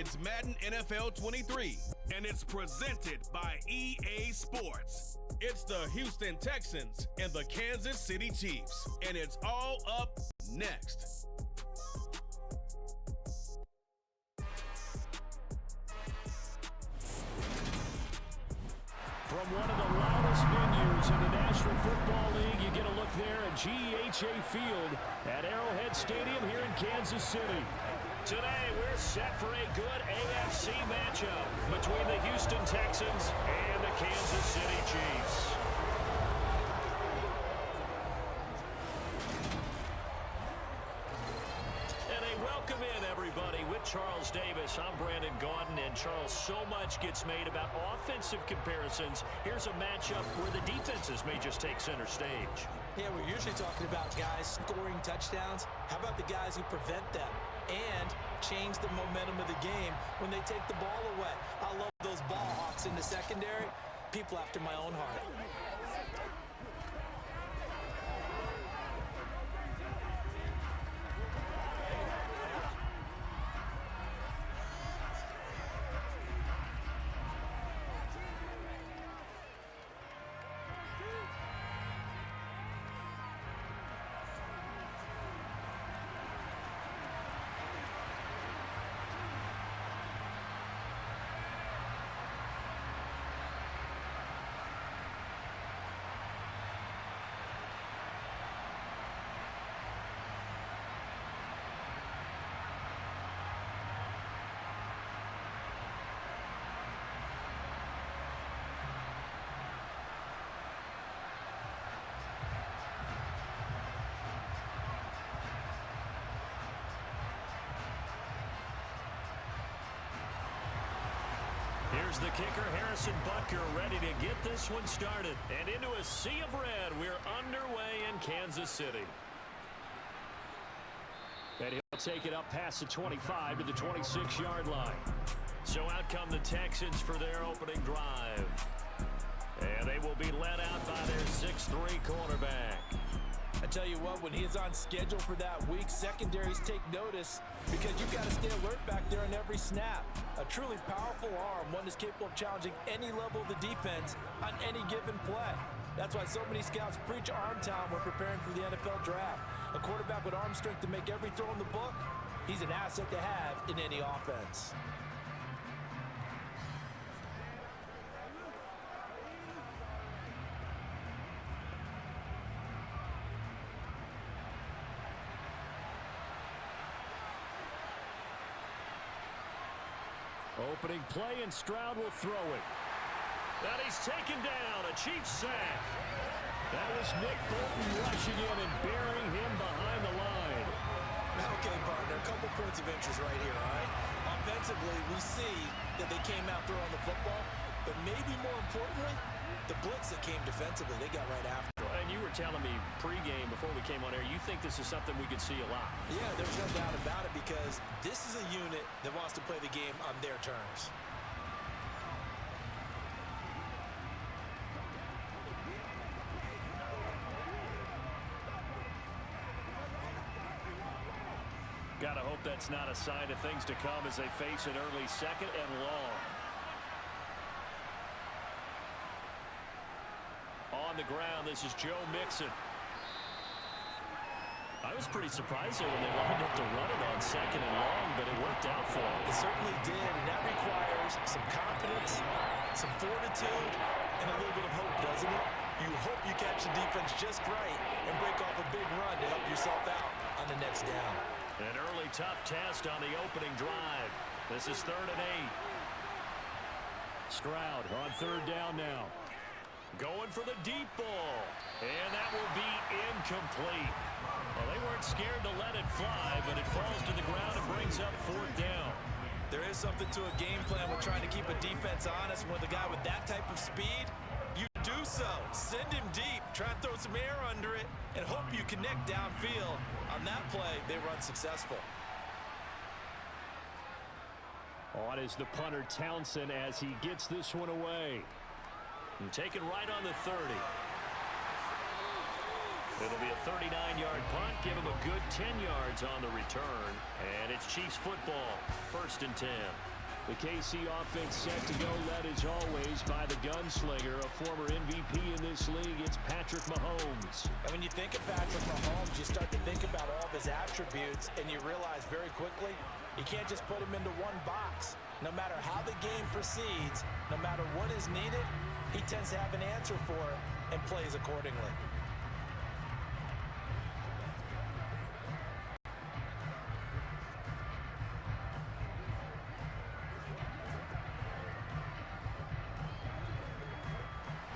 It's Madden NFL 23, and it's presented by EA Sports. It's the Houston Texans and the Kansas City Chiefs, and it's all up next. From one of the loudest venues in the National Football League, you get a look there at GEHA Field at Arrowhead Stadium here in Kansas City. Today, we're set for a good AFC matchup between the Houston Texans and the Kansas City Chiefs. And a welcome in, everybody, with Charles Davis. I'm Brandon Gaudin, and Charles, so much gets made about offensive comparisons. Here's a matchup where the defenses may just take center stage. Yeah, we're usually talking about guys scoring touchdowns. How about the guys who prevent them and change the momentum of the game when they take the ball away? I love those ball hawks in the secondary. People after my own heart. Here's the kicker, Harrison Butker, ready to get this one started. And into a sea of red, we're underway in Kansas City. And he'll take it up past the 25 to the 26-yard line. So out come the Texans for their opening drive. And they will be led out by their 6'3 cornerback. I tell you what, when he's on schedule for that week, secondaries take notice because you've got to stay alert back there on every snap. A truly powerful arm, one that's capable of challenging any level of the defense on any given play. That's why so many scouts preach arm time when preparing for the NFL draft. A quarterback with arm strength to make every throw in the book, he's an asset to have in any offense. Opening play, and Stroud will throw it. And he's taken down, a Chiefs sack. That was Nick Bolton rushing in and burying him behind the line. Okay, partner, a couple points of interest right here, all right? Offensively, we see that they came out throwing the football, but maybe more importantly, the blitz that came defensively, they got right after. And you were telling me pregame before we came on air, you think this is something we could see a lot. Yeah, there's no doubt about it because this is a unit that wants to play the game on their terms. Gotta hope that's not a sign of things to come as they face an early second and long. On the ground, this is Joe Mixon. I was pretty surprised there when they lined up to run it on second and long, but it worked out for them. It certainly did, and that requires some confidence, some fortitude, and a little bit of hope, doesn't it? You hope you catch the defense just right and break off a big run to help yourself out on the next down. An early tough test on the opening drive. This is 3rd and 8. Stroud on 3rd down now. Going for the deep ball. And that will be incomplete. Well, they weren't scared to let it fly, but it falls to the ground and brings up 4th down. There is something to a game plan with trying to keep a defense honest. With a guy with that type of speed, you do so. Send him deep, try and throw some air under it, and hope you connect downfield. On that play, they run successful. On is the punter Townsend as he gets this one away. And taken right on the 30. It'll be a 39-yard punt. Give him a good 10 yards on the return. And it's Chiefs football. 1st and 10. The KC offense set to go, led as always by the gunslinger, a former MVP in this league. It's Patrick Mahomes. And when you think of Patrick Mahomes, you start to think about all of his attributes, and you realize very quickly you can't just put him into one box. No matter how the game proceeds, no matter what is needed, he tends to have an answer for it and plays accordingly.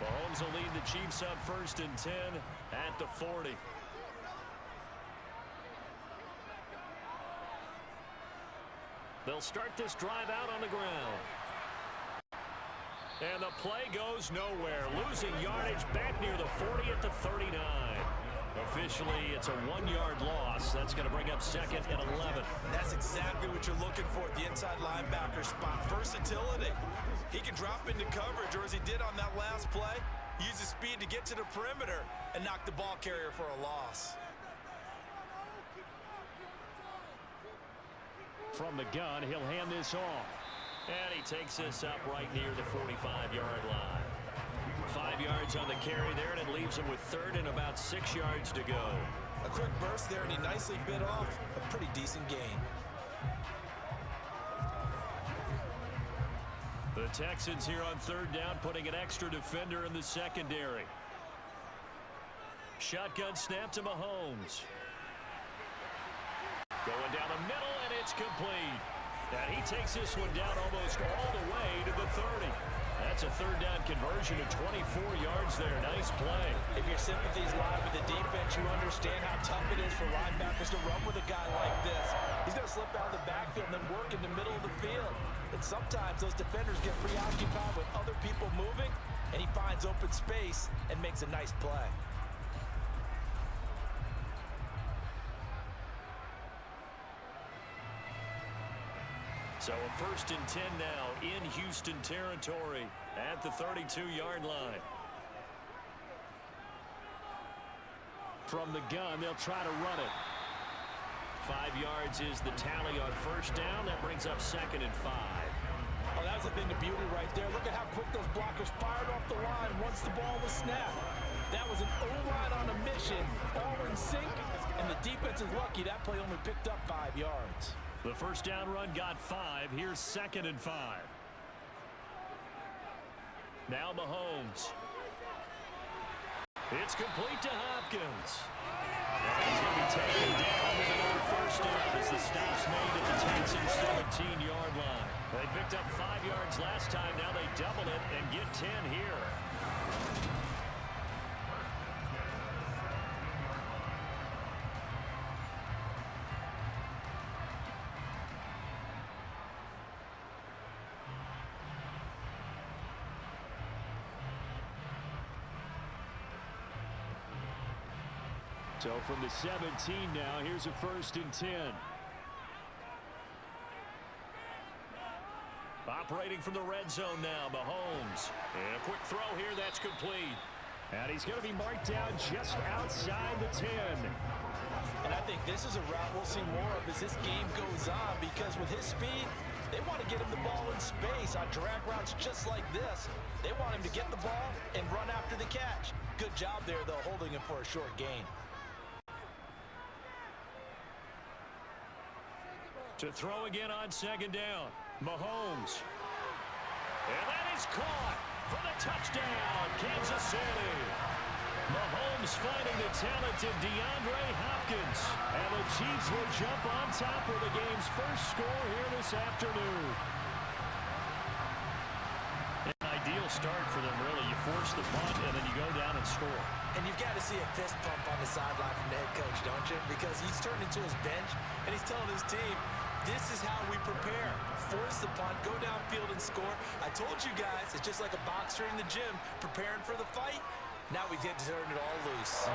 Mahomes will lead the Chiefs up 1st and 10 at the 40. They'll start this drive out on the ground. And the play goes nowhere. Losing yardage back near the 40 at the 39. Officially, it's a 1-yard loss. That's going to bring up 2nd and 11. That's exactly what you're looking for at the inside linebacker spot. Versatility. He can drop into coverage, or as he did on that last play, use his speed to get to the perimeter and knock the ball carrier for a loss. From the gun, he'll hand this off. And he takes this up right near the 45-yard line. 5 yards on the carry there, and it leaves him with 3rd and about 6 yards to go. A quick burst there, and he nicely bit off a pretty decent gain. The Texans here on 3rd down, putting an extra defender in the secondary. Shotgun snap to Mahomes. Going down the middle, and it's complete. And he takes this one down almost all the way to the 30. That's a 3rd down conversion of 24 yards there. Nice play. If your sympathies lie with the defense, you understand how tough it is for linebackers to run with a guy like this. He's going to slip out of the backfield and then work in the middle of the field. And sometimes those defenders get preoccupied with other people moving, and he finds open space and makes a nice play. So a 1st and 10 now in Houston territory at the 32-yard line. From the gun, they'll try to run it. 5 yards is the tally on 1st down. That brings up 2nd and 5. Oh, that was a thing of beauty right there. Look at how quick those blockers fired off the line once the ball was snapped. That was an O-line on a mission, all in sync, and the defense is lucky that play only picked up 5 yards. The 1st down run got 5. Here's 2nd and 5. Now Mahomes. It's complete to Hopkins. And he's going to be taken down with another 1st down as the stop's made at the Texans' 17-yard line. They picked up 5 yards last time. Now they double it and get 10 here. So from the 17 now, here's a 1st and 10. Operating from the red zone now, Mahomes. And a quick throw here, that's complete. And he's going to be marked down just outside the 10. And I think this is a route we'll see more of as this game goes on, because with his speed, they want to get him the ball in space on drag routes just like this. They want him to get the ball and run after the catch. Good job there, though, holding him for a short gain. To throw again on 2nd down, Mahomes. And that is caught for the touchdown, Kansas City. Mahomes finding the talented DeAndre Hopkins. And the Chiefs will jump on top with the game's first score here this afternoon. An ideal start for them, really. You force the punt, and then you go down and score. And you've got to see a fist pump on the sideline from the head coach, don't you? Because he's turned into his bench, and he's telling his team, this is how we prepare. Force the punt, go downfield and score. I told you guys, it's just like a boxer in the gym preparing for the fight. Now we get to turn it all loose.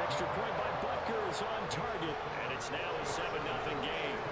Extra point by Butker is on target, and it's now a 7-0 game.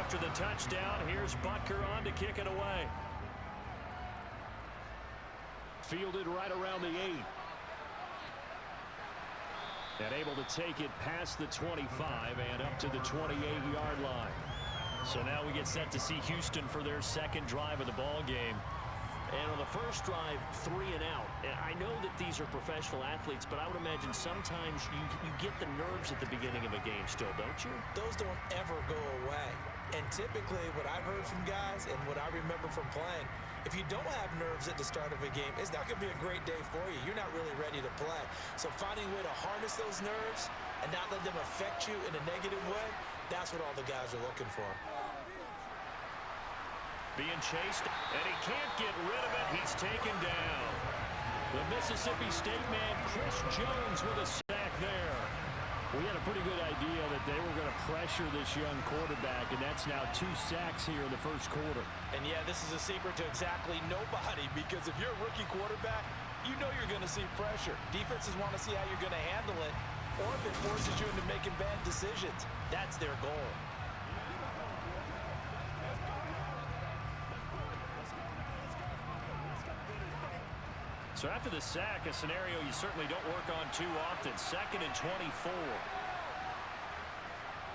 After the touchdown, here's Butker on to kick it away. Fielded right around the 8. And able to take it past the 25 and up to the 28-yard line. So now we get set to see Houston for their second drive of the ball game. And on the first drive, 3 and out. And I know that these are professional athletes, but I would imagine sometimes you get the nerves at the beginning of a game still, don't you? Those don't ever go away. And typically what I've heard from guys and what I remember from playing, if you don't have nerves at the start of a game, it's not going to be a great day for you. You're not really ready to play. So finding a way to harness those nerves and not let them affect you in a negative way, that's what all the guys are looking for. Being chased, and he can't get rid of it. He's taken down. The Mississippi State man, Chris Jones, with a sack there. We had a pretty good idea that they were going to pressure this young quarterback, and that's now 2 sacks here in the first quarter. And yeah, this is a secret to exactly nobody, because if you're a rookie quarterback, you know you're going to see pressure. Defenses want to see how you're going to handle it, or if it forces you into making bad decisions. That's their goal. So after the sack, a scenario you certainly don't work on too often. 2nd and 24.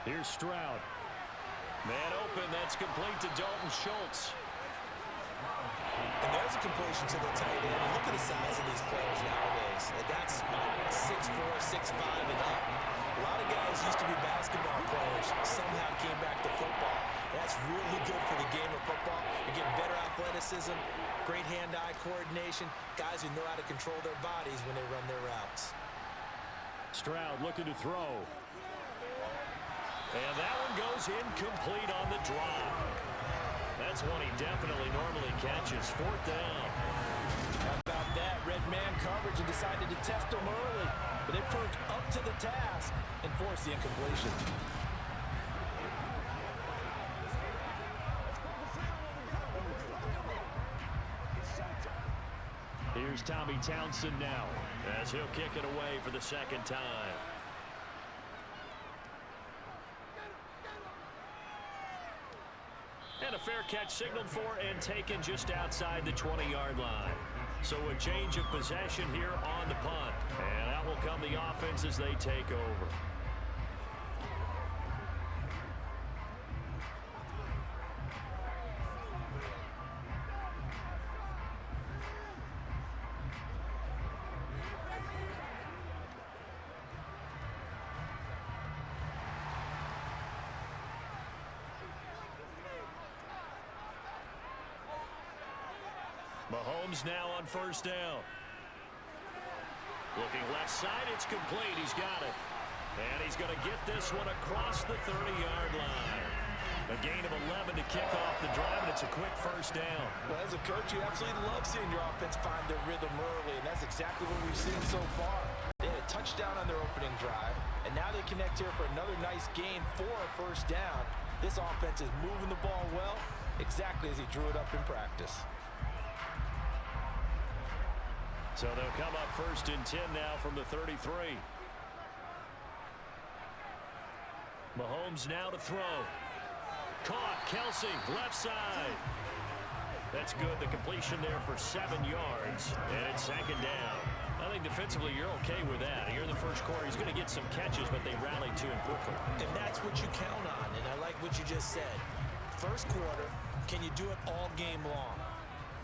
Here's Stroud. Man open. That's complete to Dalton Schultz. And there's a completion to the tight end. And look at the size of these players nowadays. And that's 6'4", 6'5", and up. A lot of guys used to be basketball players. Somehow came back to football. And that's really good for the game of football. You're getting better athleticism, great hand-eye coordination, guys who know how to control their bodies when they run their routes. Stroud looking to throw. And that one goes incomplete on the drop. That's one he definitely normally catches. 4th down. How about that? Red man coverage and decided to test him early. But they proved up to the task and forced the incompletion. Here's Tommy Townsend now as he'll kick it away for the second time. And a fair catch signaled for and taken just outside the 20-yard line. So a change of possession here on the punt. And out will come the offense as they take over. Mahomes now on 1st down. Looking left side, it's complete. He's got it. And he's going to get this one across the 30-yard line. A gain of 11 to kick off the drive, and it's a quick 1st down. Well, as a coach, you absolutely love seeing your offense find their rhythm early, and that's exactly what we've seen so far. They had a touchdown on their opening drive, and now they connect here for another nice gain for a 1st down. This offense is moving the ball well, exactly as he drew it up in practice. So they'll come up 1st and 10 now from the 33. Mahomes now to throw. Caught. Kelsey, left side. That's good. The completion there for 7 yards. And it's 2nd down. I think defensively you're okay with that. Here in the first quarter, he's going to get some catches, but they rallied to him quickly. And that's what you count on, and I like what you just said. First quarter, can you do it all game long?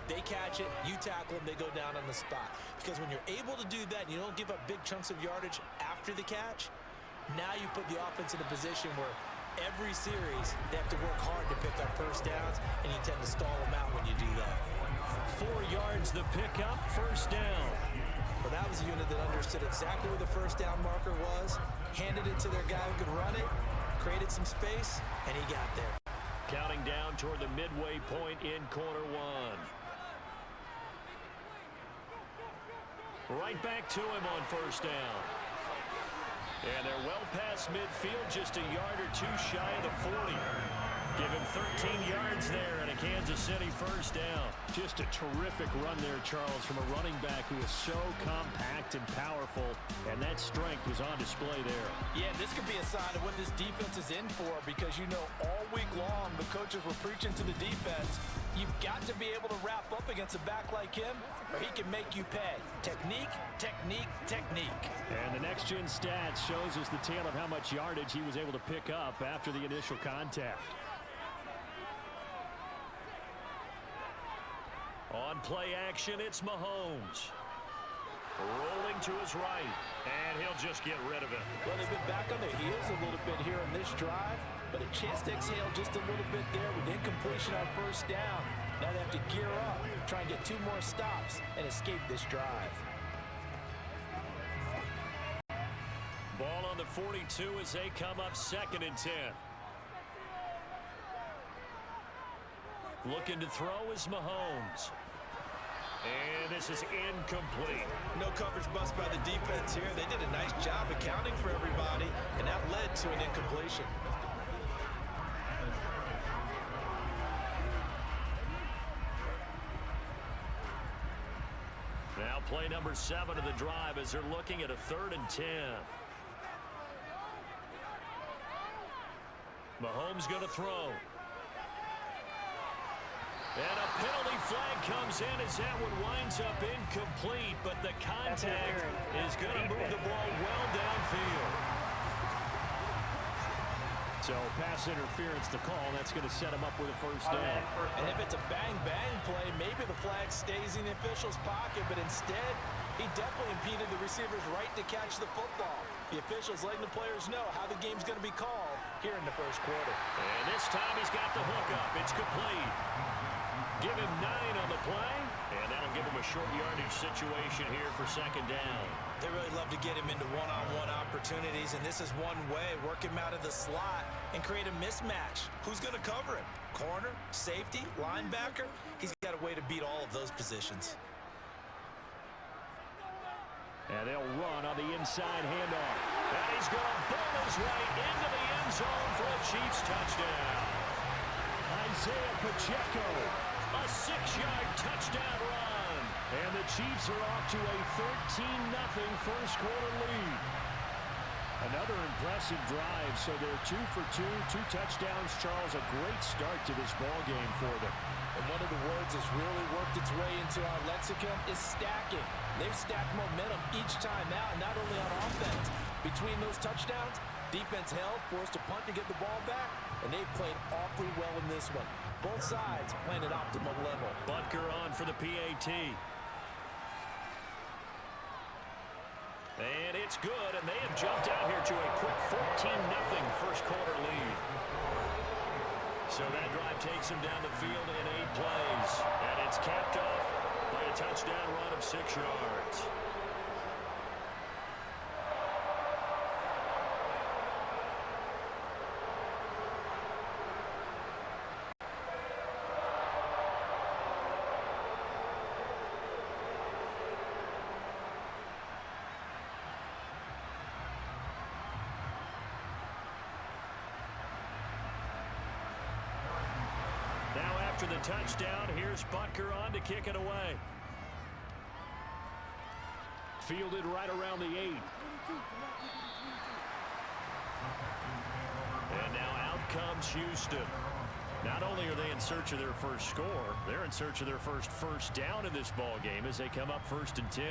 They catch it, you tackle them, they go down on the spot. Because when you're able to do that and you don't give up big chunks of yardage after the catch, now you put the offense in a position where every series they have to work hard to pick up 1st downs, and you tend to stall them out when you do that. 4 yards the pickup, 1st down. Well, that was a unit that understood exactly where the 1st down marker was, handed it to their guy who could run it, created some space, and he got there. Counting down toward the midway point in quarter 1. Right back to him on 1st down. And they're well past midfield, just a yard or 2 shy of the 40. Give him 13 yards there and a Kansas City first down. Just a terrific run there, Charles, from a running back who is so compact and powerful, and that strength was on display there. Yeah, this could be a sign of what this defense is in for, because you know all week long the coaches were preaching to the defense, you've got to be able to wrap up against a back like him, or he can make you pay. Technique, technique, technique. And the next-gen stats shows us the tale of how much yardage he was able to pick up after the initial contact. On play action, it's Mahomes. Rolling to his right, and he'll just get rid of it. Well, they've been back on their heels a little bit here in this drive, but a chance to exhale just a little bit there with incompletion on first down. Now they have to gear up, try and get 2 more stops, and escape this drive. Ball on the 42 as they come up 2nd and 10. Looking to throw is Mahomes. And this is incomplete. No coverage bust by the defense here. They did a nice job accounting for everybody, and that led to an incompletion. Now play number 7 of the drive as they're looking at a 3rd and 10. Mahomes going to throw. And a penalty flag comes in as that one winds up incomplete, but the contact is going to move the ball well downfield. So pass interference to call. That's going to set him up with a first down. And if it's a bang-bang play, maybe the flag stays in the official's pocket, but instead, he definitely impeded the receiver's right to catch the football. The officials letting the players know how the game's going to be called here in the first quarter. And this time he's got the hook up. It's complete. Give him 9 on the play, and that'll give him a short yardage situation here for 2nd down. They really love to get him into one-on-one opportunities, and this is one way, work him out of the slot and create a mismatch. Who's going to cover him? Corner, safety, linebacker? He's got a way to beat all of those positions. And they'll run on the inside handoff. And he's going to bowl his way into the end zone for a Chiefs touchdown. Isaiah Pacheco, a 6-yard touchdown run. And the Chiefs are off to a 13-0 first quarter lead. Another impressive drive, so they're 2 for 2, 2 touchdowns. Charles, a great start to this ball game for them. And one of the words that's really worked its way into our lexicon is stacking. They've stacked momentum each time out, not only on offense. Between those touchdowns, defense held, forced a punt to get the ball back, and they've played awfully well in this one. Both sides playing at optimal level. Butker on for the PAT. And it's good, and they have jumped out here to a quick 14-0 first quarter lead. So that drive takes him down the field in 8 plays. And it's capped off by a touchdown run of 6 yards. After the touchdown, here's Butker on to kick it away. Fielded right around the 8. And now out comes Houston. Not only are they in search of their first score, they're in search of their first down in this ball game as they come up 1st and 10.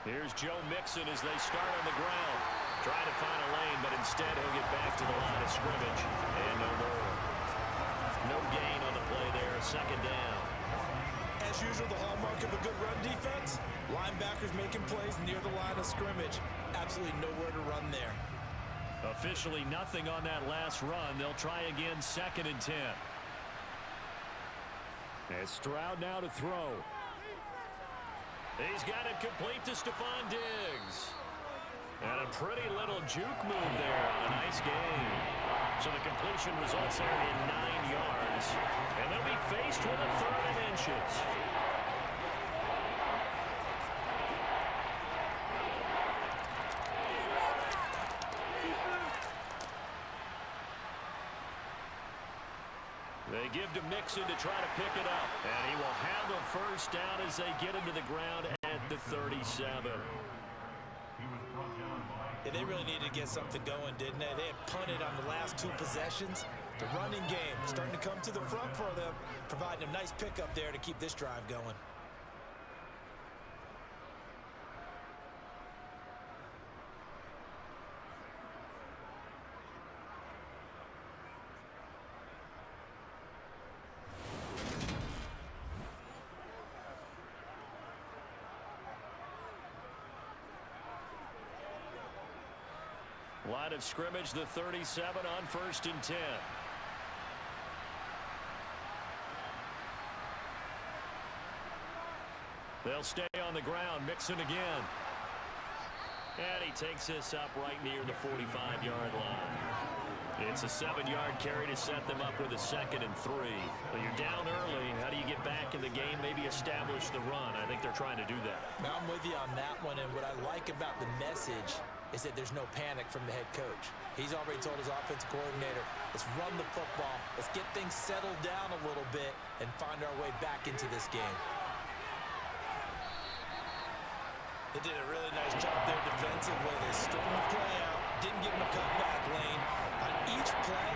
Here's Joe Mixon as they start on the ground. Trying to find a lane, but instead he'll get back to the line of scrimmage. And no more. No gain on the play there. 2nd down. As usual, the hallmark of a good run defense, linebackers making plays near the line of scrimmage. Absolutely nowhere to run there. Officially nothing on that last run. They'll try again 2nd and 10. And Stroud now to throw. He's got it complete to Stephon Diggs. And a pretty little juke move there on a nice game. So the completion results there in 9 yards. And they'll be faced with a 3rd and inches. They give to Mixon to try to pick it up. And he will have a first down as they get into the ground at the 37. Yeah, they really needed to get something going, didn't they? They had punted on the last 2 possessions. The running game starting to come to the front for them, providing a nice pickup there to keep this drive going. Line of scrimmage, the 37 on 1st and 10. They'll stay on the ground. Mixon again. And he takes this up right near the 45-yard line. It's a 7-yard carry to set them up with a 2nd and 3. But you're down early. How do you get back in the game, maybe establish the run? I think they're trying to do that. Now, I'm with you on that one, and what I like about the message is that there's no panic from the head coach. He's already told his offensive coordinator, let's run the football, let's get things settled down a little bit and find our way back into this game. They did a really nice job there defensively. They strung the play out, didn't give him a cutback lane. On each play,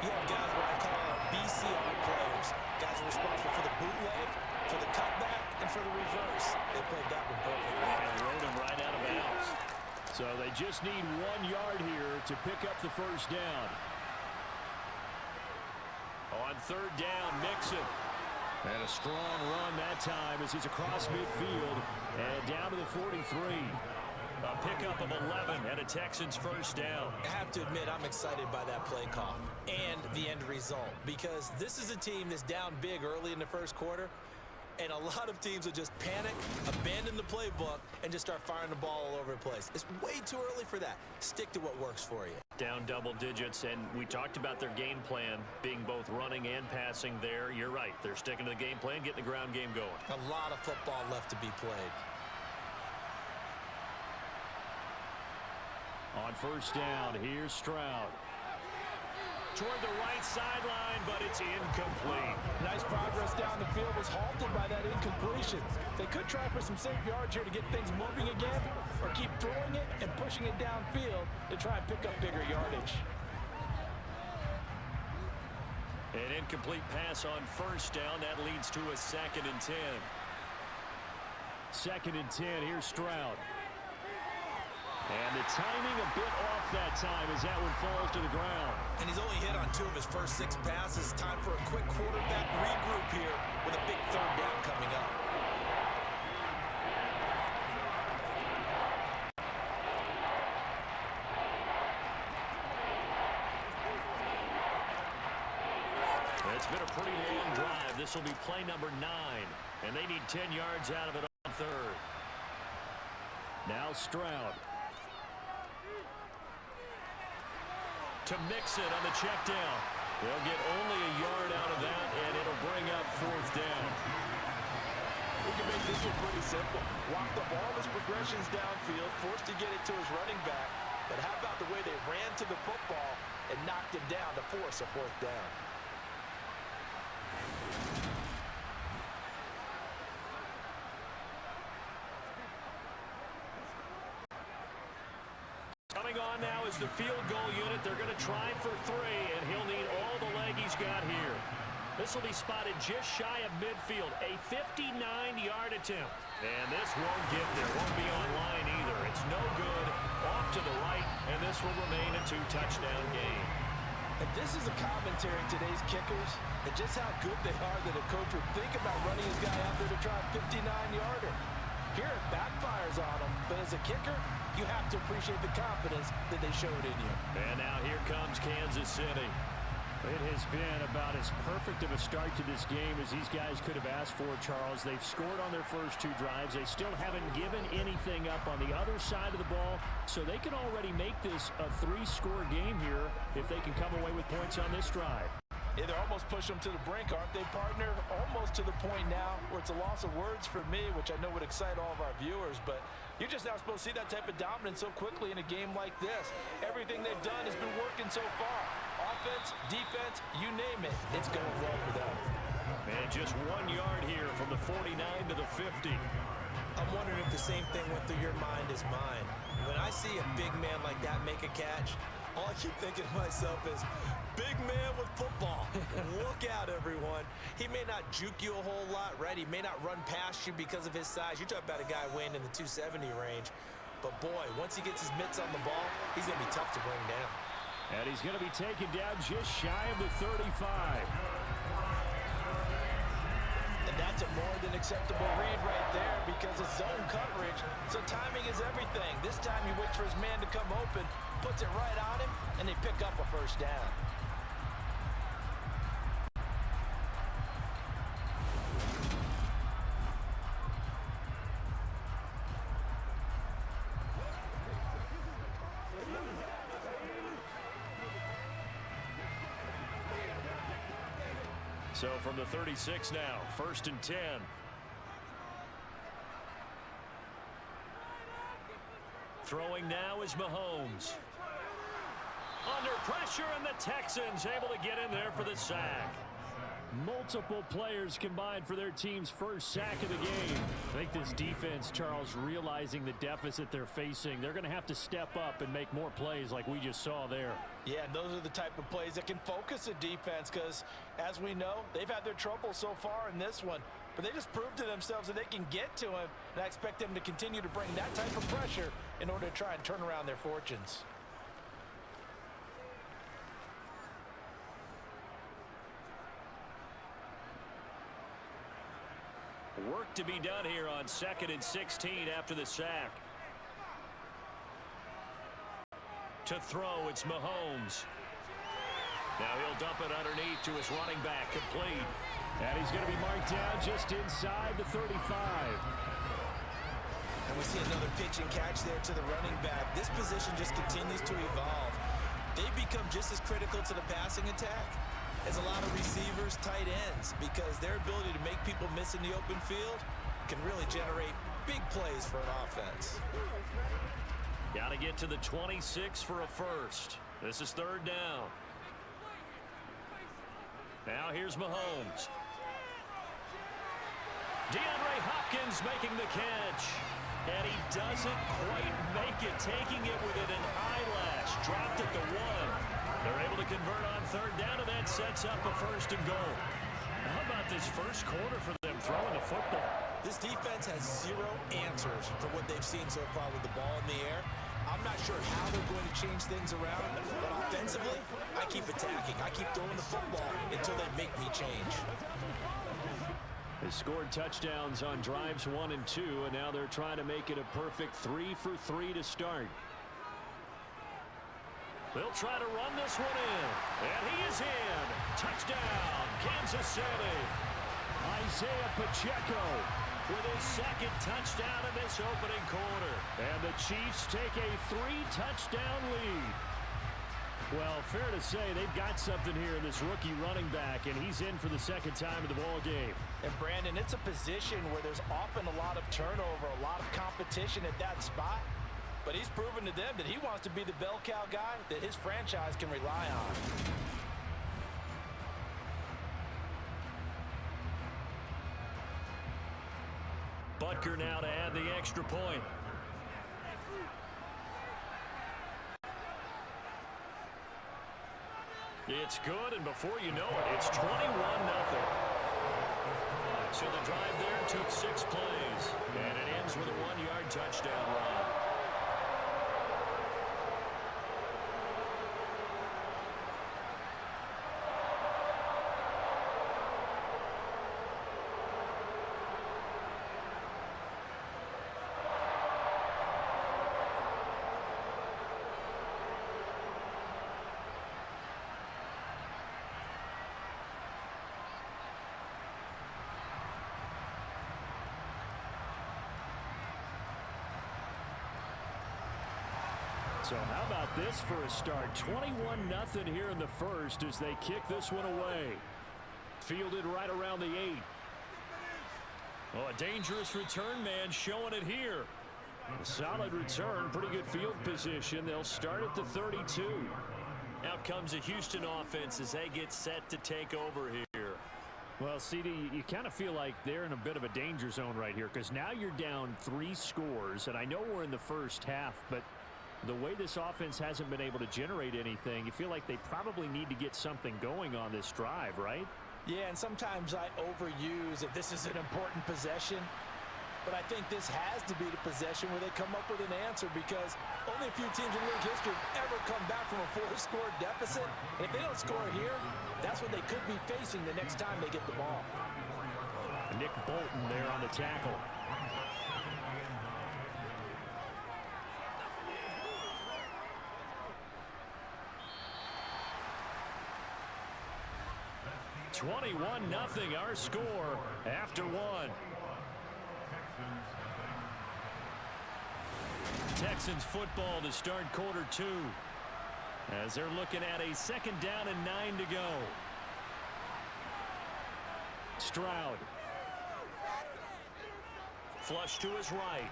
you have guys what I call BCR players. Guys are responsible for the bootleg, for the cutback, and for the reverse. They played that one perfectly. And rode him right out of bounds. So they just need 1 yard here to pick up the first down. On 3rd down, Mixon. And a strong run that time as he's across midfield and down to the 43. A pickup of 11 and a Texans first down. I have to admit, I'm excited by that play call and the end result, because this is a team that's down big early in the first quarter, and a lot of teams will just panic, abandon the playbook, and just start firing the ball all over the place. It's way too early for that. Stick to what works for you. Down double digits, and we talked about their game plan being both running and passing there. You're right. They're sticking to the game plan, getting the ground game going. A lot of football left to be played. On 1st down, here's Stroud. Toward the right sideline, but it's incomplete. Nice progress down the field, was halted by that incompletion. They could try for some safe yards here to get things moving again, or keep throwing it and pushing it downfield to try and pick up bigger yardage. An incomplete pass on 1st down. That leads to a 2nd and 10. 2nd and 10, here's Stroud. And the timing a bit off that time as that one falls to the ground. And he's only hit on 2 of his first 6 passes. Time for a quick quarterback regroup here with a big 3rd down coming up. It's been a pretty long drive. This will be play number 9. And they need 10 yards out of it on 3rd. Now Stroud. To Mixon on the check down. They'll get only a yard out of that, and it'll bring up 4th down. We can make this one pretty simple. Walk the ball as progressions downfield, forced to get it to his running back. But how about the way they ran to the football and knocked him down to force a 4th down? Coming on now is the field goal unit. They're going to try for 3, and he'll need all the leg he's got here. This will be spotted just shy of midfield, a 59-yard attempt. And this won't get there, won't be on line either. It's no good, off to the right, and this will remain a 2-touchdown game. And this is a commentary of today's kickers, and just how good they are that a coach would think about running his guy out there to try a 59-yarder. Here it backfires on him, but as a kicker, you have to appreciate the confidence that they showed in you. And now here comes Kansas City. It has been about as perfect of a start to this game as these guys could have asked for, Charles. They've scored on their first 2 drives. They still haven't given anything up on the other side of the ball, so they can already make this a 3-score game here if they can come away with points on this drive. Yeah, they're almost pushing them to the brink, aren't they, partner? Almost to the point now where it's a loss of words for me, which I know would excite all of our viewers, but you're just not supposed to see that type of dominance so quickly in a game like this. Everything they've done has been working so far. Offense, defense, you name it, it's going well for them. And just 1 yard here from the 49 to the 50. I'm wondering if the same thing went through your mind as mine. When I see a big man like that make a catch, all I keep thinking to myself is, big man with football. Look out, everyone. He may not juke you a whole lot, right? He may not run past you because of his size. You're talking about a guy weighing in the 270 range. But, boy, once he gets his mitts on the ball, he's going to be tough to bring down. And he's going to be taken down just shy of the 35. And that's a more than acceptable read right there because it's zone coverage, so timing is everything. This time he waits for his man to come open, puts it right on him, and they pick up a first down. So from the 36 now, 1st and 10. Throwing now is Mahomes. Under pressure, and the Texans able to get in there for the sack. Multiple players combined for their team's first sack of the game. I think this defense, Charles, realizing the deficit they're facing, they're going to have to step up and make more plays like we just saw there. Yeah, and those are the type of plays that can focus a defense because, as we know, they've had their trouble so far in this one. But they just proved to themselves that they can get to him, and I expect them to continue to bring that type of pressure in order to try and turn around their fortunes. Work to be done here on 2nd and 16 after the sack. To throw, it's Mahomes. Now he'll dump it underneath to his running back, complete. And he's going to be marked down just inside the 35. And we see another pitch and catch there to the running back. This position just continues to evolve. They become just as critical to the passing attack as a lot of receivers, tight ends, because their ability to make people miss in the open field can really generate big plays for an offense. Got to get to the 26 for a first. This is 3rd down. Now here's Mahomes. DeAndre Hopkins making the catch. And he doesn't quite make it, taking it within an eyelash. Dropped at the 1. They're able to convert on 3rd down, and that sets up a 1st and goal. How about this first quarter for them throwing the football? This defense has zero answers for what they've seen so far with the ball in the air. I'm not sure how they're going to change things around, but offensively, I keep attacking. I keep throwing the football until they make me change. They scored touchdowns on drives 1 and 2, and now they're trying to make it a perfect 3 for 3 to start. They'll try to run this one in, and he is in. Touchdown, Kansas City. Isaiah Pacheco with his 2nd touchdown in this opening quarter. And the Chiefs take a 3-touchdown lead. Well, fair to say they've got something here in this rookie running back, and he's in for the 2nd time in the ball game. And Brandon, it's a position where there's often a lot of turnover, a lot of competition at that spot. But he's proven to them that he wants to be the bell cow guy that his franchise can rely on. Butker now to add the extra point. It's good, and before you know it, it's 21-0. So the drive there took 6 plays, and it ends with a 1-yard touchdown run. So how about this for a start? 21-0 here in the first as they kick this one away. Fielded right around the 8. Oh, a dangerous return man showing it here. A solid return, pretty good field position. They'll start at the 32. Out comes the Houston offense as they get set to take over here. Well, CD, you kind of feel like they're in a bit of a danger zone right here because now you're down 3 scores, and I know we're in the first half, but the way this offense hasn't been able to generate anything, you feel like they probably need to get something going on this drive, right? Yeah, and sometimes I overuse if this is an important possession. But I think this has to be the possession where they come up with an answer because only a few teams in league history have ever come back from a 4-score deficit. And if they don't score here, that's what they could be facing the next time they get the ball. Nick Bolton there on the tackle. $21-0 our score after 1. Texans football to start quarter 2 as they're looking at a 2nd down and 9 to go. Stroud. Flush to his right.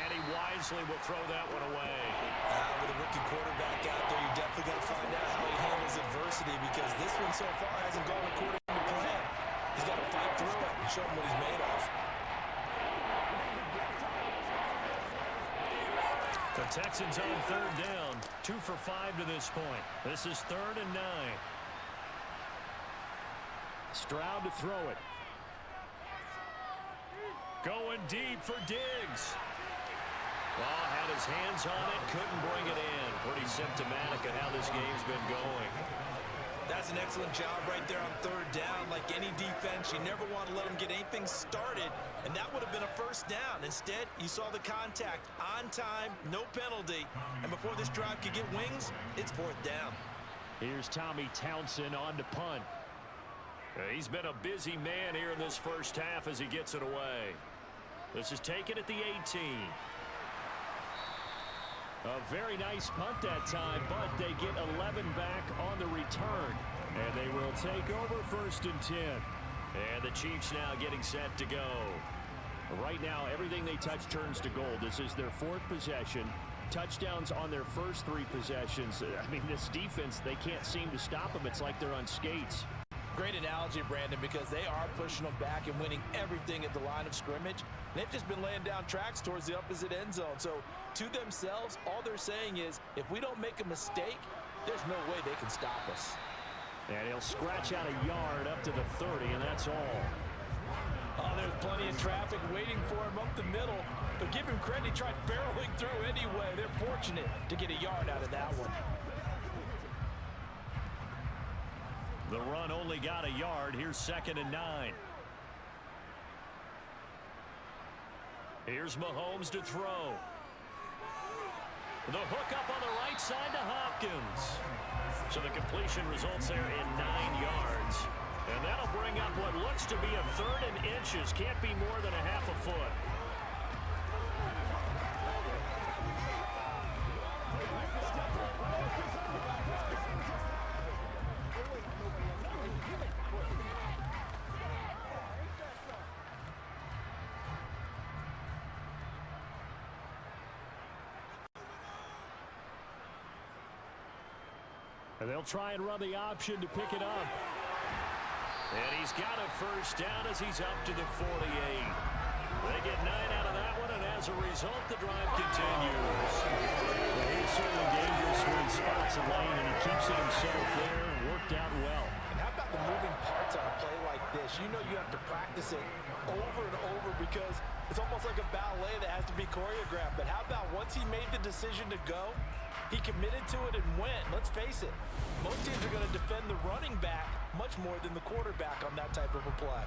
And he wisely will throw that one away. With a rookie quarterback out there, you're definitely going to find out how he handles adversity because this one so far hasn't gone according to plan. He's got to fight through it and show him what he's made of. The Texans on 3rd down, 2 for 5 to this point. This is 3rd and 9. Stroud to throw it. Going deep for Diggs. Well, had his hands on it, couldn't bring it in. Pretty symptomatic of how this game's been going. That's an excellent job right there on 3rd down. Like any defense, you never want to let them get anything started, and that would have been a 1st down. Instead, you saw the contact on time, no penalty, and before this drive could get wings, it's 4th down. Here's Tommy Townsend on to punt. He's been a busy man here in this first half as he gets it away. This is taken at the 18. A very nice punt that time, but they get 11 back on the return. And they will take over 1st and 10. And the Chiefs now getting set to go. Right now, everything they touch turns to gold. This is their 4th possession. Touchdowns on their first 3 possessions. I mean, this defense, they can't seem to stop them. It's like they're on skates. Great analogy, Brandon, because they are pushing them back and winning everything at the line of scrimmage. They've just been laying down tracks towards the opposite end zone. So to themselves, all they're saying is, if we don't make a mistake, there's no way they can stop us. And he'll scratch out a yard up to the 30, and that's all. Oh, there's plenty of traffic waiting for him up the middle. But give him credit, he tried barreling through anyway. They're fortunate to get a yard out of that one. The run only got a yard. Here's 2nd and 9. Here's Mahomes to throw. The hook up on the right side to Hopkins. So the completion results there in 9 yards. And that'll bring up what looks to be a 3rd and inches. Can't be more than a half a foot. And they'll try and run the option to pick it up. And he's got a 1st down as he's up to the 48. They get 9 out of that one, and as a result, the drive continues. Well, he's certainly dangerous when he spots a lane, and he keeps it himself there and worked out well. And how about the moving parts on a play like this? You know you have to practice it over and over because it's almost like a ballet that has to be choreographed. But how about once he made the decision to go, he committed to it and went. Let's face it, most teams are going to defend the running back much more than the quarterback on that type of a play.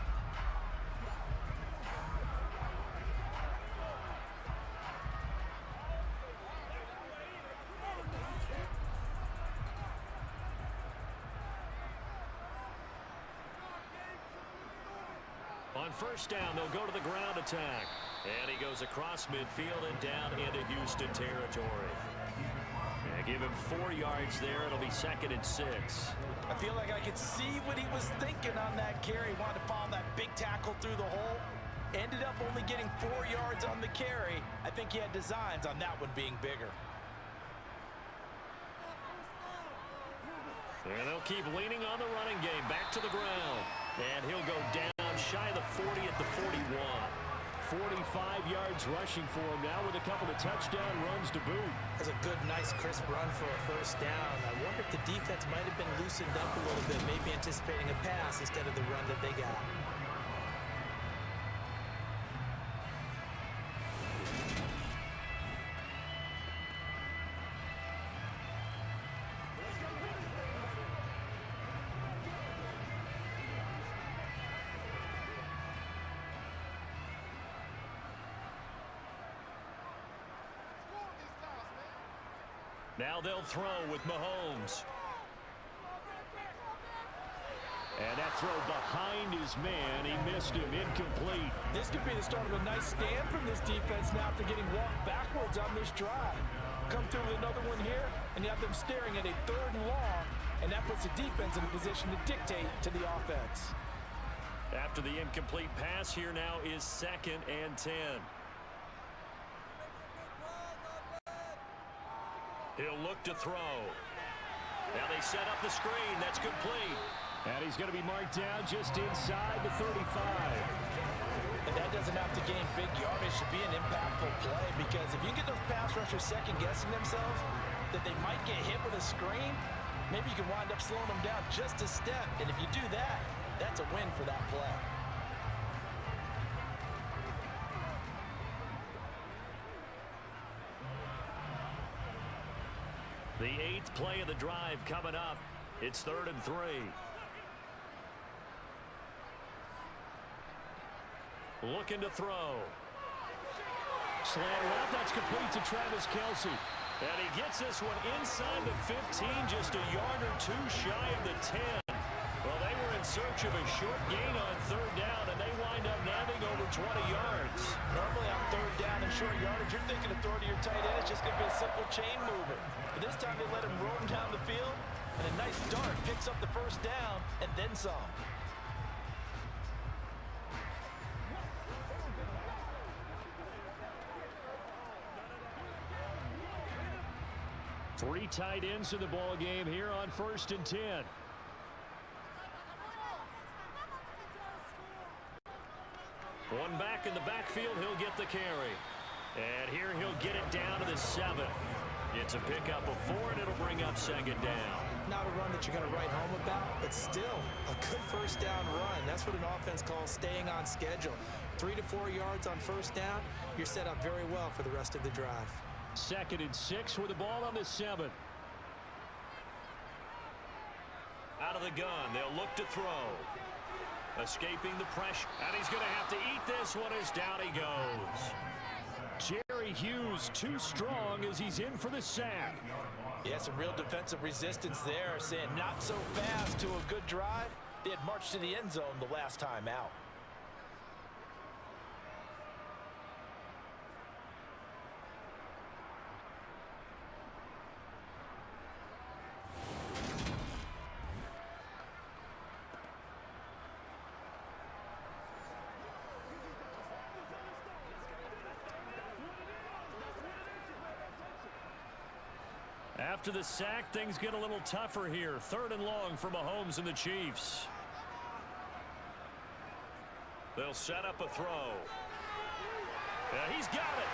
On 1st down, they'll go to the ground attack. And he goes across midfield and down into Houston territory. And give him 4 yards there. It'll be 2nd and 6. I feel like I could see what he was thinking on that carry. Wanted to follow that big tackle through the hole. Ended up only getting 4 yards on the carry. I think he had designs on that one being bigger. And they'll keep leaning on the running game. Back to the ground. And he'll go down shy of the 40 at the 41. 45 yards rushing for him now with a couple of touchdown runs to boot. That's a good, nice, crisp run for a first down. I wonder if the defense might have been loosened up a little bit, maybe anticipating a pass instead of the run that they got. Now they'll throw with Mahomes. And that throw behind his man. He missed him. Incomplete. This could be the start of a nice stand from this defense now after getting walked backwards on this drive. Come through with another one here, and you have them staring at a 3rd and long, and that puts the defense in a position to dictate to the offense. After the incomplete pass, here now is 2nd and 10. He'll look to throw. Now they set up the screen. That's complete. And he's going to be marked down just inside the 35. And that doesn't have to gain big yardage to be an impactful play, because if you get those pass rushers second-guessing themselves that they might get hit with a screen, maybe you can wind up slowing them down just a step. And if you do that, that's a win for that play. The 8th play of the drive coming up. It's 3rd and 3. Looking to throw. Slant route, that's complete to Travis Kelce. And he gets this one inside the 15, just a yard or 2 shy of the 10. Well, they were in search of a short gain on 3rd down, and they wind up nabbing over 20 yards. Normally on 3rd down and short yardage, you're thinking of throwing to your tight end. It's just going to be a simple chain mover. But this time they let him roam down the field, and a nice dart picks up the first down and then some. Three tight ends in the ball game here on 1st and 10. One back in the backfield, he'll get the carry. And here he'll get it down to the 7. It's a pickup of 4, and it'll bring up 2nd down. Not a run that you're going to write home about, but still a good first down run. That's what an offense calls staying on schedule. 3 to 4 yards on first down, you're set up very well for the rest of the drive. 2nd and 6 with the ball on the 7. Out of the gun, they'll look to throw. Escaping the pressure, and he's going to have to eat this one as down he goes. Jerry Hughes too strong as he's in for the sack. Yeah, some real defensive resistance there, saying not so fast to a good drive. They had marched to the end zone the last time out. After the sack, things get a little tougher here. 3rd and long for Mahomes and the Chiefs. They'll set up a throw. And he's got it.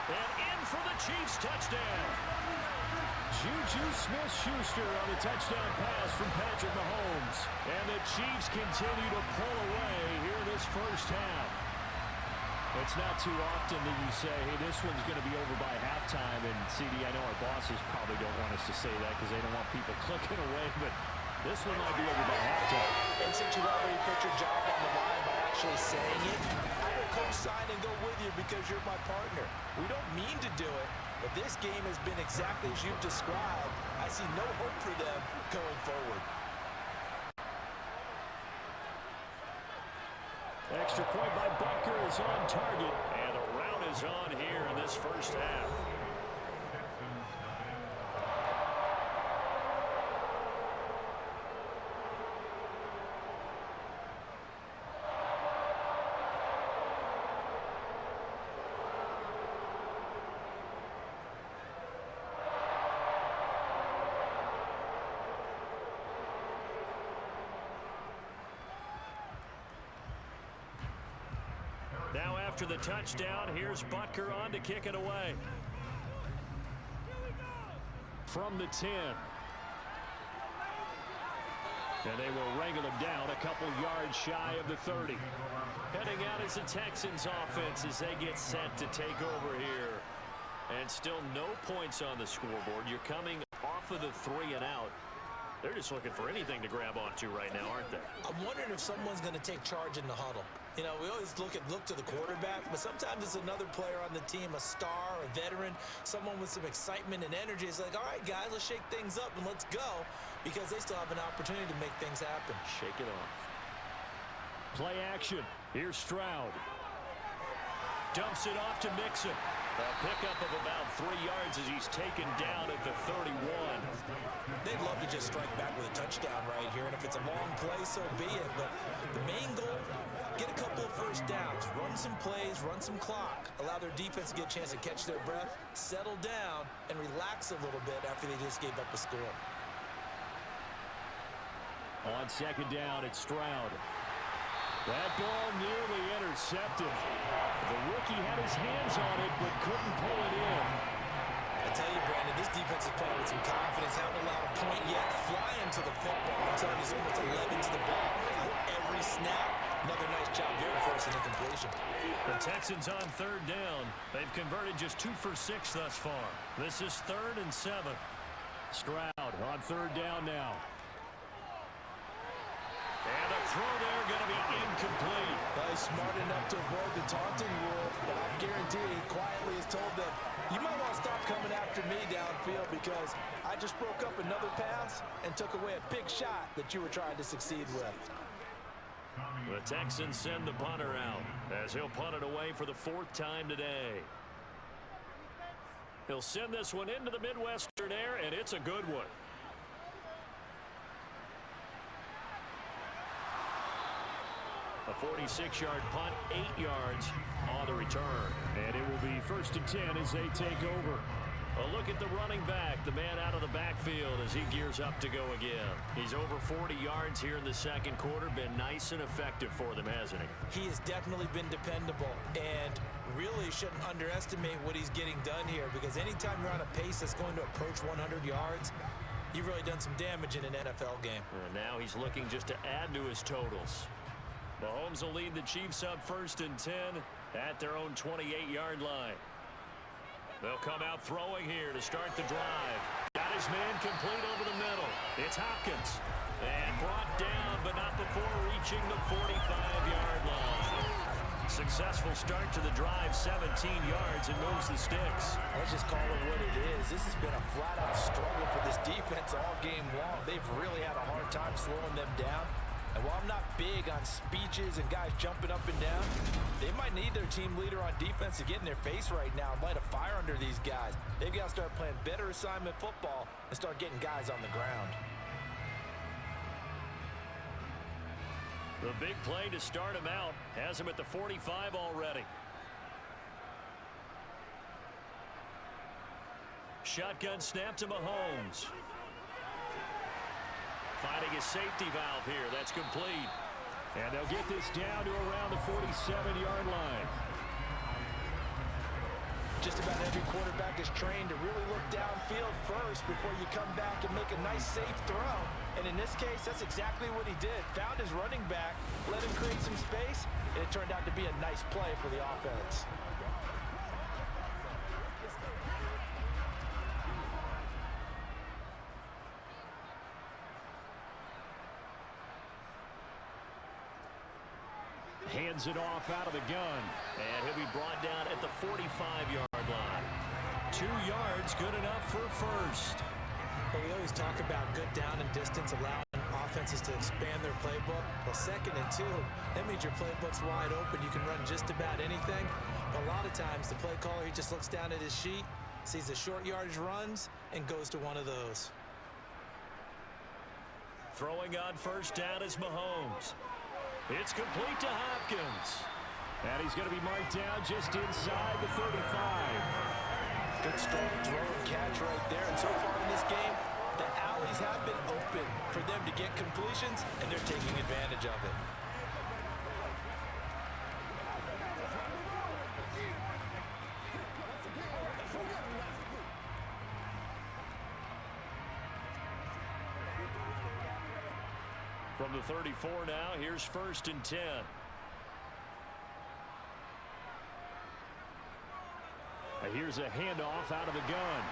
And in for the Chiefs touchdown. Juju Smith-Schuster on the touchdown pass from Patrick Mahomes. And the Chiefs continue to pull away here in this first half. It's not too often that you say, hey, this one's going to be over by halftime. And, CD, I know our bosses probably don't want us to say that because they don't want people clicking away. But this one might be over by halftime. And since you already put your job on the line by actually saying it, I will co-sign and go with you because you're my partner. We don't mean to do it, but this game has been exactly as you've described. I see no hope for them going forward. Extra point by Butker is on target. And around is on here in this first half. Now after the touchdown, here's Butker on to kick it away. From the 10. And they will wrangle him down a couple yards shy of the 30. Heading out is the Texans offense as they get set to take over here. And still no points on the scoreboard. You're coming off of the 3 and out. They're just looking for anything to grab onto right now, aren't they? I'm wondering if someone's going to take charge in the huddle. You know, we always look to the quarterback, but sometimes it's another player on the team, a star, a veteran, someone with some excitement and energy. It's like, all right, guys, let's shake things up and let's go, because they still have an opportunity to make things happen. Shake it off. Play action. Here's Stroud. Dumps it off to Mixon. A pickup of about 3 yards as he's taken down at the 31. They'd love to just strike back with a touchdown right here, and if it's a long play, so be it. But the main goal, get a couple of first downs, run some plays, run some clock, allow their defense to get a chance to catch their breath, settle down, and relax a little bit after they just gave up a score. On second down, it's Stroud. That ball nearly intercepted. The rookie had his hands on it, but couldn't pull it in. I tell you, Brandon, this defense is playing with some confidence. Haven't allowed a point yet. Flying to the football. I'm telling you, he's almost 11 to the ball. Every snap. Another nice job there for us in the completion. The Texans on third down. They've converted just 2 for 6 thus far. This is 3rd and 7. Stroud on third down now. And the throw there going to be incomplete. He's smart enough to avoid the taunting rule, but I guarantee he quietly has told them, you might want to stop coming after me downfield because I just broke up another pass and took away a big shot that you were trying to succeed with. The Texans send the punter out as he'll punt it away for the 4th time today. He'll send this one into the Midwestern air, and it's a good one. A 46-yard punt, 8 yards on the return. And it will be 1st and 10 as they take over. A look at the running back, the man out of the backfield as he gears up to go again. He's over 40 yards here in the second quarter. Been nice and effective for them, hasn't he? He has definitely been dependable, and really shouldn't underestimate what he's getting done here, because anytime you're on a pace that's going to approach 100 yards, you've really done some damage in an NFL game. And now he's looking just to add to his totals. Mahomes will lead the Chiefs up 1st and 10 at their own 28-yard line. They'll come out throwing here to start the drive. Got his man complete over the middle. It's Hopkins. And brought down, but not before reaching the 45-yard line. Successful start to the drive, 17 yards, and moves the sticks. Let's just call it what it is. This has been a flat-out struggle for this defense all game long. They've really had a hard time slowing them down. And while I'm not big on speeches and guys jumping up and down, they might need their team leader on defense to get in their face right now and light a fire under these guys. They've got to start playing better assignment football and start getting guys on the ground. The big play to start him out has him at the 45 already. Shotgun snap to Mahomes. Finding a safety valve here. That's complete. And they'll get this down to around the 47-yard line. Just about every quarterback is trained to really look downfield first before you come back and make a nice, safe throw. And in this case, that's exactly what he did. Found his running back, let him create some space, and it turned out to be a nice play for the offense. Hands it off out of the gun. And he'll be brought down at the 45-yard line. 2 yards, good enough for first. But we always talk about good down and distance, allowing offense defenses to expand their playbook. Well, 2nd and 2, that means your playbook's wide open. You can run just about anything. But a lot of times, the play caller, he just looks down at his sheet, sees the short yardage runs, and goes to one of those. Throwing on first down is Mahomes. It's complete to Hopkins. And he's going to be marked down just inside the 35. Good strong throw and catch right there. And so far in this game, the alleys have been open for them to get completions, and they're taking advantage of it. From the 34 now, here's 1st and 10. Here's a handoff out of the gun.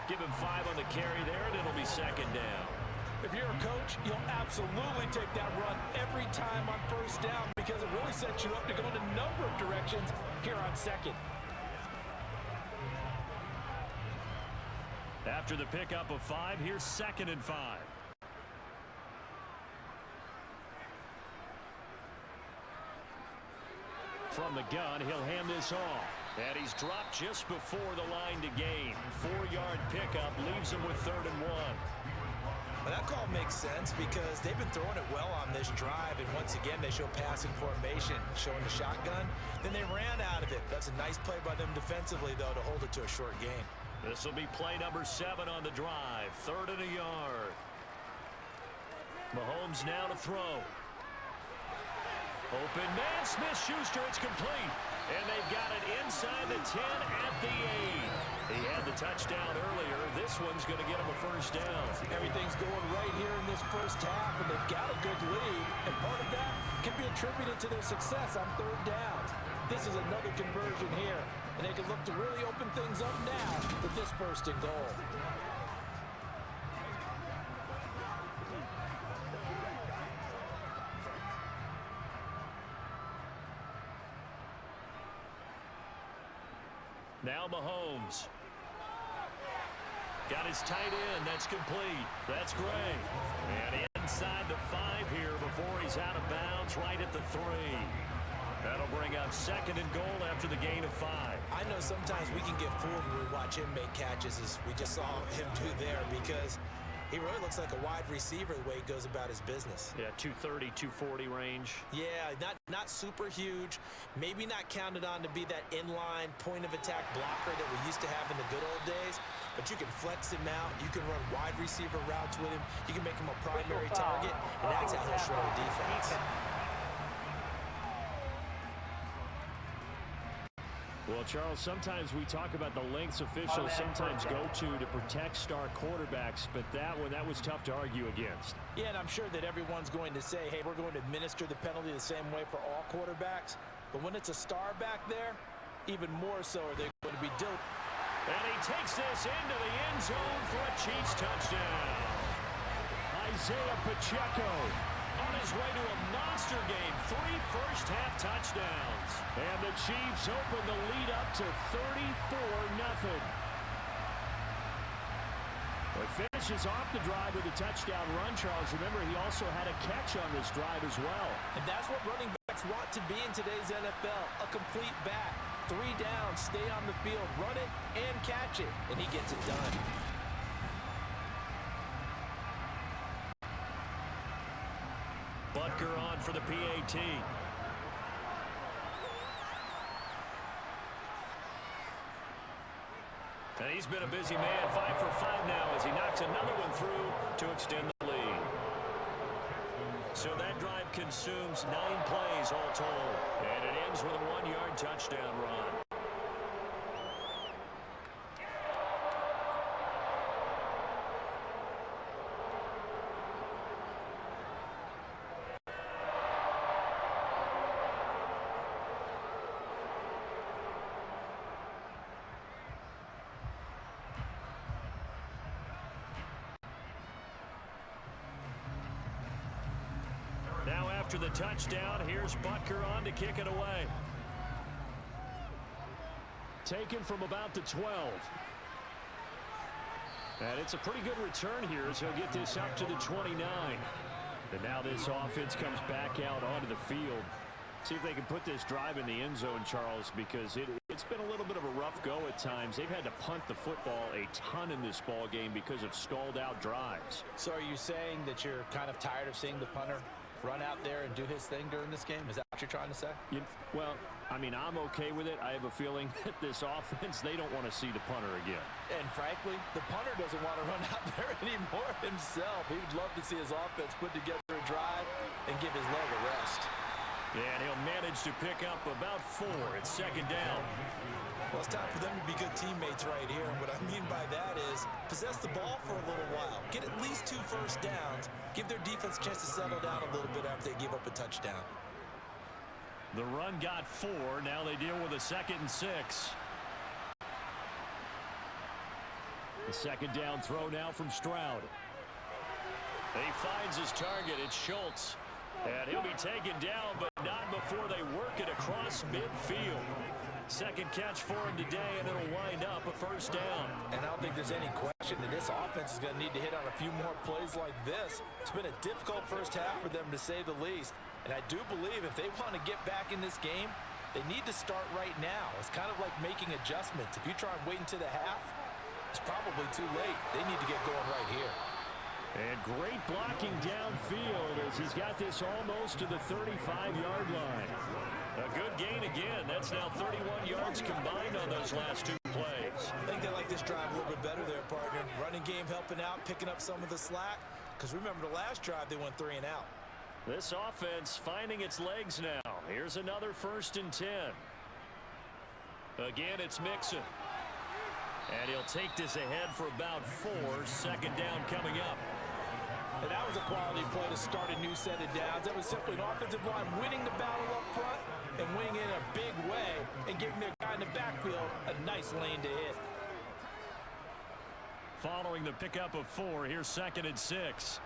Give him 5 on the carry there, and it'll be 2nd down. If you're a coach, you'll absolutely take that run every time on 1st down because it really sets you up to go in a number of directions here on 2nd. After the pickup of 5, here's 2nd and 5. From the gun, he'll hand this off. And he's dropped just before the line to gain. 4-yard pickup leaves him with 3rd and 1. Well, that call makes sense because they've been throwing it well on this drive, and once again they show passing formation, showing the shotgun. Then they ran out of it. That's a nice play by them defensively, though, to hold it to a short gain. This will be play number 7 on the drive. 3rd and a yard. Mahomes now to throw. Open man, Smith-Schuster, it's complete. And they've got it inside the 10 at the 8. He had the touchdown earlier. This one's going to get him a 1st down. Everything's going right here in this 1st half, and they've got a good lead. And part of that can be attributed to their success on 3rd downs. This is another conversion here, and they can look to really open things up now with this 1st and goal. Now Mahomes. Got his tight end. That's complete. That's Gray. And inside the 5 here before he's out of bounds right at the 3. That'll bring up 2nd and goal after the gain of 5. I know sometimes we can get fooled when we watch him make catches, as we just saw him do there, because he really looks like a wide receiver the way he goes about his business. Yeah, 230, 240 range. Yeah, not super huge. Maybe not counted on to be that inline point-of-attack blocker that we used to have in the good old days. But you can flex him out. You can run wide receiver routes with him. You can make him a primary target, and that's how he'll shred a defense. Well, Charles, sometimes we talk about the lengths officials sometimes go to protect star quarterbacks, but that was tough to argue against. Yeah, and I'm sure that everyone's going to say, hey, we're going to administer the penalty the same way for all quarterbacks. But when it's a star back there, even more so are they going to be dealt. And he takes this into the end zone for a Chiefs touchdown. Isaiah Pacheco on his way to a monster game. 3 first-half touchdowns. And the Chiefs open the lead up to 34-0. He finishes off the drive with a touchdown run, Charles. Remember, he also had a catch on this drive as well. And that's what running backs want to be in today's NFL, a complete back. 3 downs, stay on the field, run it, and catch it. And he gets it done. Butker on for the PAT. And he's been a busy man, 5 for 5 now as he knocks another one through to extend the lead. So that drive consumes 9 plays all told. And it ends with a 1-yard touchdown run. Now after the touchdown, here's Butker on to kick it away. Taken from about the 12. And it's a pretty good return here as he'll get this up to the 29. And now this offense comes back out onto the field. See if they can put this drive in the end zone, Charles, because it's been a little bit of a rough go at times. They've had to punt the football a ton in this ball game because of stalled out drives. So are you saying that you're kind of tired of seeing the punter run out there and do his thing during this game? Is that what you're trying to say? Well, I mean, I'm okay with it. I have a feeling that this offense, they don't want to see the punter again. And frankly, the punter doesn't want to run out there anymore himself. He would love to see his offense put together a drive and give his leg a rest. Yeah, and he'll manage to pick up about 4 at second down. Well, it's time for them to be good teammates right here. And what I mean by that is possess the ball for a little while. Get at least 2 first downs. Give their defense a chance to settle down a little bit after they give up a touchdown. The run got 4. Now they deal with a 2nd and 6. The second down throw now from Stroud. He finds his target. It's Schultz. And he'll be taken down, but not before they work it across midfield. Second catch for him today, and it'll wind up a first down. And I don't think there's any question that this offense is going to need to hit on a few more plays like this. It's been a difficult first half for them, to say the least. And I do believe if they want to get back in this game, they need to start right now. It's kind of like making adjustments. If you try and wait until the half, it's probably too late. They need to get going right here. And great blocking downfield as he's got this almost to the 35-yard line. A good gain again. That's now 31 yards combined on those last 2 plays. I think they like this drive a little bit better there, partner. Running game helping out, picking up some of the slack. Because remember, the last drive, they went 3 and out. This offense finding its legs now. Here's another 1st and 10. Again, it's Mixon. And he'll take this ahead for about 4. Second down coming up. And that was a quality play to start a new set of downs. That was simply an offensive line winning the battle up front and winning in a big way and giving their guy in the backfield a nice lane to hit. Following the pickup of 4, here's 2nd and 6.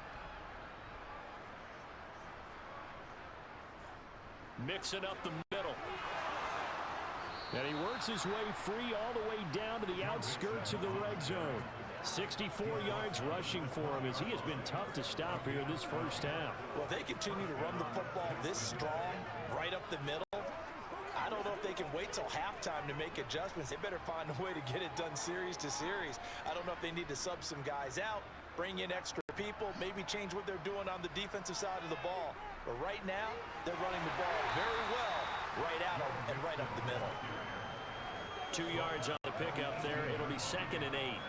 Mixing up the middle. And he works his way free all the way down to the outskirts of the red zone. 64 yards rushing for him as he has been tough to stop here this first half. Well, they continue to run the football this strong right up the middle. I don't know if they can wait till halftime to make adjustments. They better find a way to get it done series to series. I don't know if they need to sub some guys out, bring in extra people, maybe change what they're doing on the defensive side of the ball. But right now, they're running the ball very well right at them and right up the middle. 2 yards on the pickup there. It'll be 2nd and 8.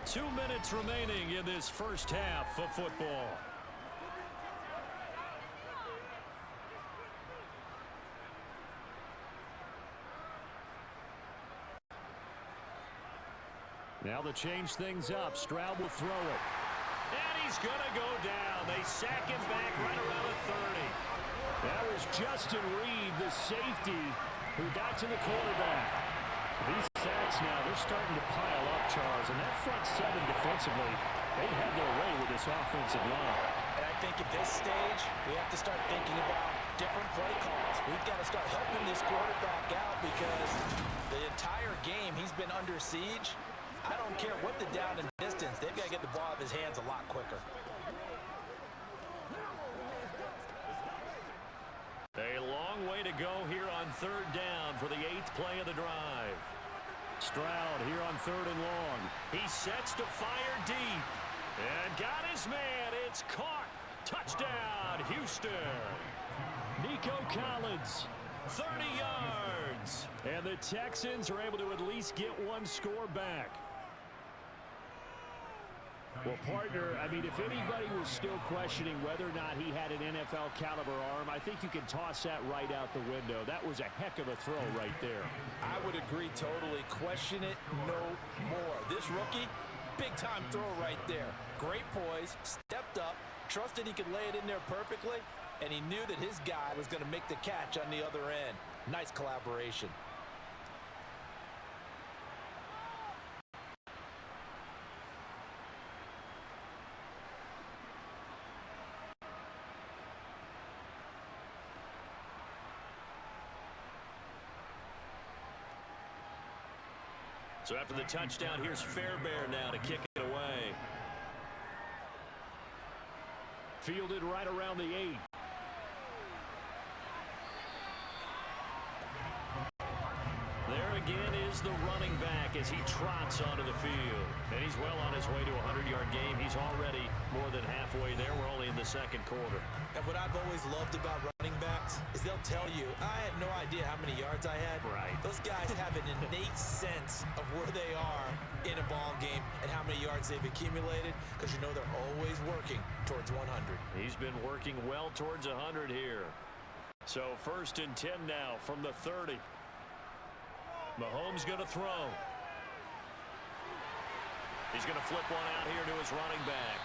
2 minutes remaining in this first half of football. Now to change things up, Stroud will throw it. And he's going to go down. They sack him back right around the 30. That was Justin Reed, the safety, who got to the quarterback. These sacks now, they're starting to pile up, Charles. And that front 7 defensively, they had their way with this offensive line. And I think at this stage, we have to start thinking about different play calls. We've got to start helping this quarterback out because the entire game he's been under siege. I don't care what the down and distance. They've got to get the ball out of his hands a lot quicker. A long way to go here on 3rd down for the 8th play of the drive. Stroud here on 3rd and long. He sets to fire deep. And got his man. It's caught. Touchdown, Houston. Nico Collins, 30 yards. And the Texans are able to at least get 1 score back. Well, partner, I mean, if anybody was still questioning whether or not he had an NFL caliber arm, I think you can toss that right out the window. That was a heck of a throw right there. I would agree totally. Question it no more. This rookie, big-time throw right there. Great poise, stepped up, trusted he could lay it in there perfectly, and he knew that his guy was going to make the catch on the other end. Nice collaboration. So after the touchdown, here's Fairbairn now to kick it away. Fielded right around the 8. There again is the running back as he trots onto the field. And he's well on his way to a 100-yard game. He's already more than halfway there. We're only in the second quarter. And what I've always loved about running backs is they'll tell you, I had no idea how many yards I had. Right. Those guys have an innate sense of where they are in a ball game and how many yards they've accumulated, because you know they're always working towards 100. He's been working well towards 100 here. So 1st and 10 now from the 30. Mahomes going to throw. He's going to flip one out here to his running back.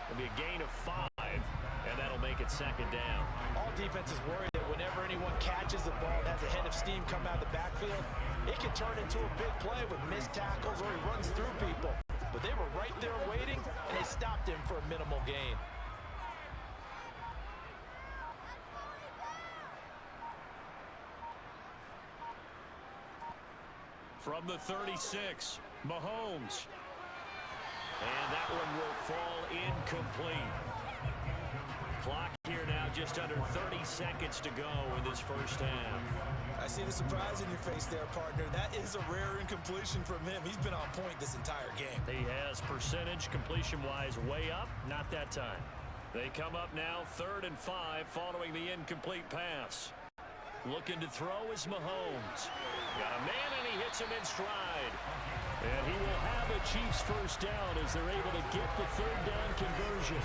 It'll be a gain of 5, and that'll make it 2nd down. All defenses worry that whenever anyone catches the ball and has a head of steam come out of the backfield, it can turn into a big play with missed tackles or he runs through people. But they were right there waiting, and they stopped him for a minimal gain. From the 36, Mahomes. And that one will fall incomplete. Clock here now, just under 30 seconds to go in this first half. I see the surprise in your face there, partner. That is a rare incompletion from him. He's been on point this entire game. He has percentage completion-wise way up, not that time. They come up now 3rd and 5 following the incomplete pass. Looking to throw is Mahomes. Got a man, and he hits him in stride. And he will have a Chiefs first down as they're able to get the 3rd down conversion.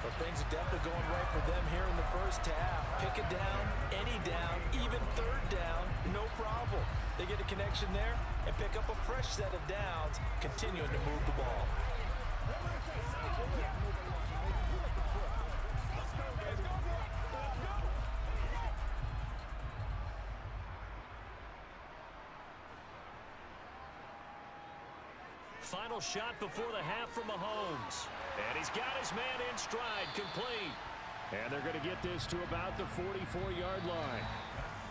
But things are definitely going right for them here in the first half. Pick a down, any down, even 3rd down, no problem. They get a connection there and pick up a fresh set of downs, continuing to move the ball. Final shot before the half from Mahomes. And he's got his man in stride, complete. And they're going to get this to about the 44-yard line.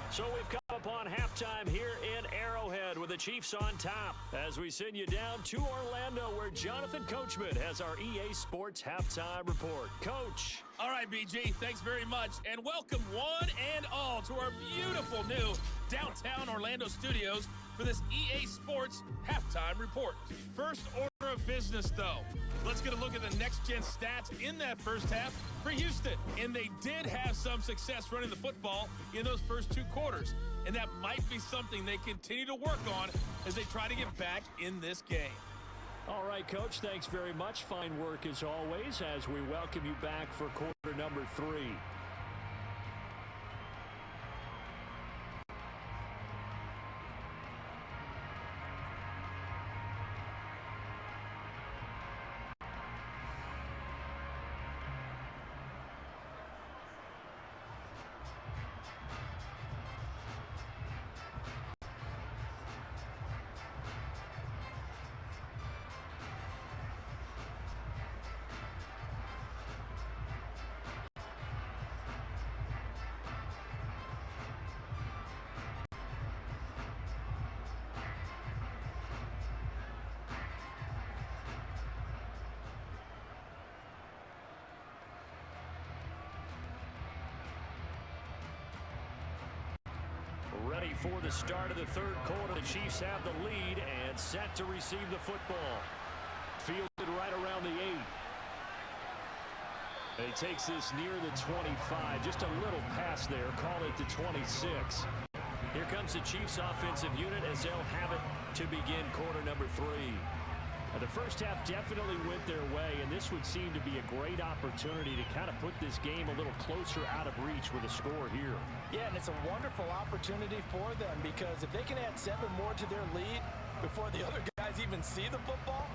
So we've come upon halftime here in Arrowhead with the Chiefs on top as we send you down to Orlando where Jonathan Coachman has our EA Sports Halftime Report. Coach. All right, BG, thanks very much. And welcome one and all to our beautiful new downtown Orlando studios for this EA Sports Halftime Report. First order of business, though. Let's get a look at the next-gen stats in that first half for Houston. And they did have some success running the football in those first 2 quarters. And that might be something they continue to work on as they try to get back in this game. All right, Coach, thanks very much. Fine work as always as we welcome you back for quarter number 3. Ready for the start of the 3rd quarter. The Chiefs have the lead and set to receive the football. Fielded right around the 8. And he takes this near the 25. Just a little pass there. Call it the 26. Here comes the Chiefs offensive unit as they'll have it to begin quarter number 3. The first half definitely went their way, and this would seem to be a great opportunity to kind of put this game a little closer out of reach with a score here. Yeah, and it's a wonderful opportunity for them because if they can add 7 more to their lead before the other guys even see the football,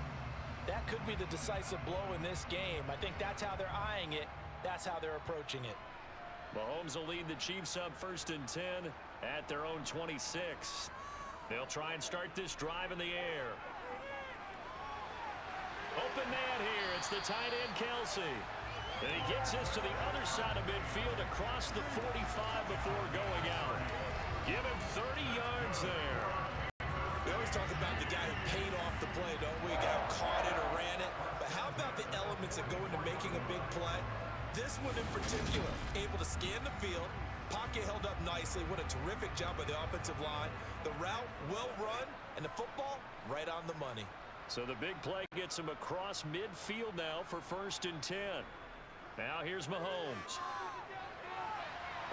that could be the decisive blow in this game. I think that's how they're eyeing it. That's how they're approaching it. Mahomes will lead the Chiefs up 1st and 10 at their own 26. They'll try and start this drive in the air. Open man here. It's the tight end, Kelsey. And he gets this to the other side of midfield across the 45 before going out. Give him 30 yards there. We always talk the guy who paid off the play, don't we? A guy who caught it or ran it. But how about the elements that go into making a big play? This one in particular, able to scan the field, pocket held up nicely. What a terrific job by the offensive line. The route well run, and the football right on the money. So the big play gets him across midfield now for 1st and 10. Now here's Mahomes.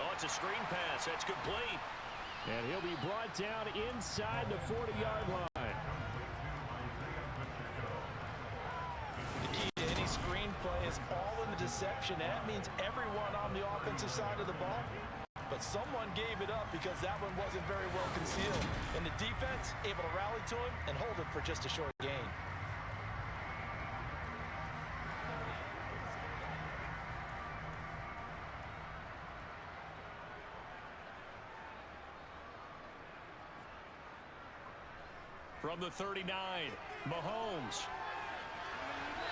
Oh, it's a screen pass. That's complete. And he'll be brought down inside the 40-yard line. The key to any screen play is all in the deception. That means everyone on the offensive side of the ball. But someone gave it up because that one wasn't very well concealed. And the defense able to rally to him and hold him for just a short gain. From the 39, Mahomes.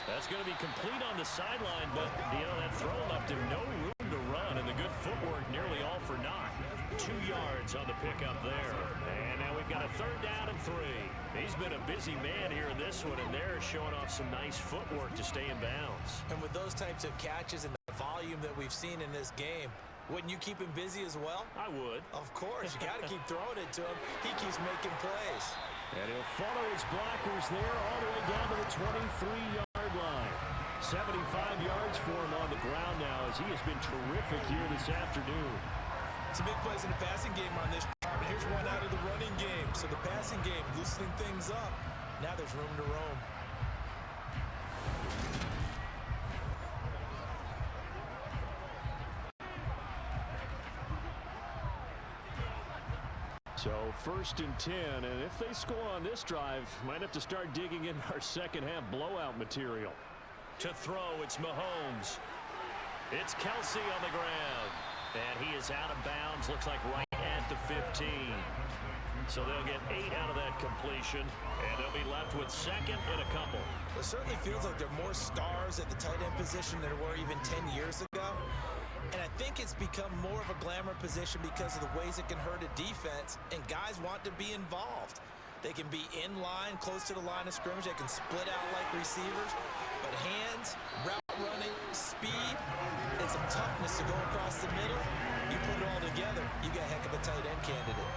That's going to be complete on the sideline, but, that throw left him no room to run, and the good footwork nearly all for naught. 2 yards on the pickup there. And now we've got a 3rd down and 3. He's been a busy man here in this one, and they're showing off some nice footwork to stay in bounds. And with those types of catches and the volume that we've seen in this game, wouldn't you keep him busy as well? I would. Of course. You got to keep throwing it to him. He keeps making plays. And he'll follow his blockers there all the way down to the 23-yard line. 75 yards for him on the ground now as he has been terrific here this afternoon. Some big plays in the passing game on this drive. And here's one out of the running game. So the passing game loosening things up. Now there's room to roam. So 1st and 10, and if they score on this drive, might have to start digging in our second half blowout material. To throw, it's Mahomes. It's Kelsey on the ground. And he is out of bounds, looks like right at the 15. So they'll get 8 out of that completion, and they'll be left with 2nd and a couple. It certainly feels like there are more stars at the tight end position than there were even 10 years ago. And I think it's become more of a glamour position because of the ways it can hurt a defense, and guys want to be involved. They can be in line, close to the line of scrimmage. They can split out like receivers. But hands, route running, speed, and some toughness to go across the middle, you put it all together, you got a heck of a tight end candidate.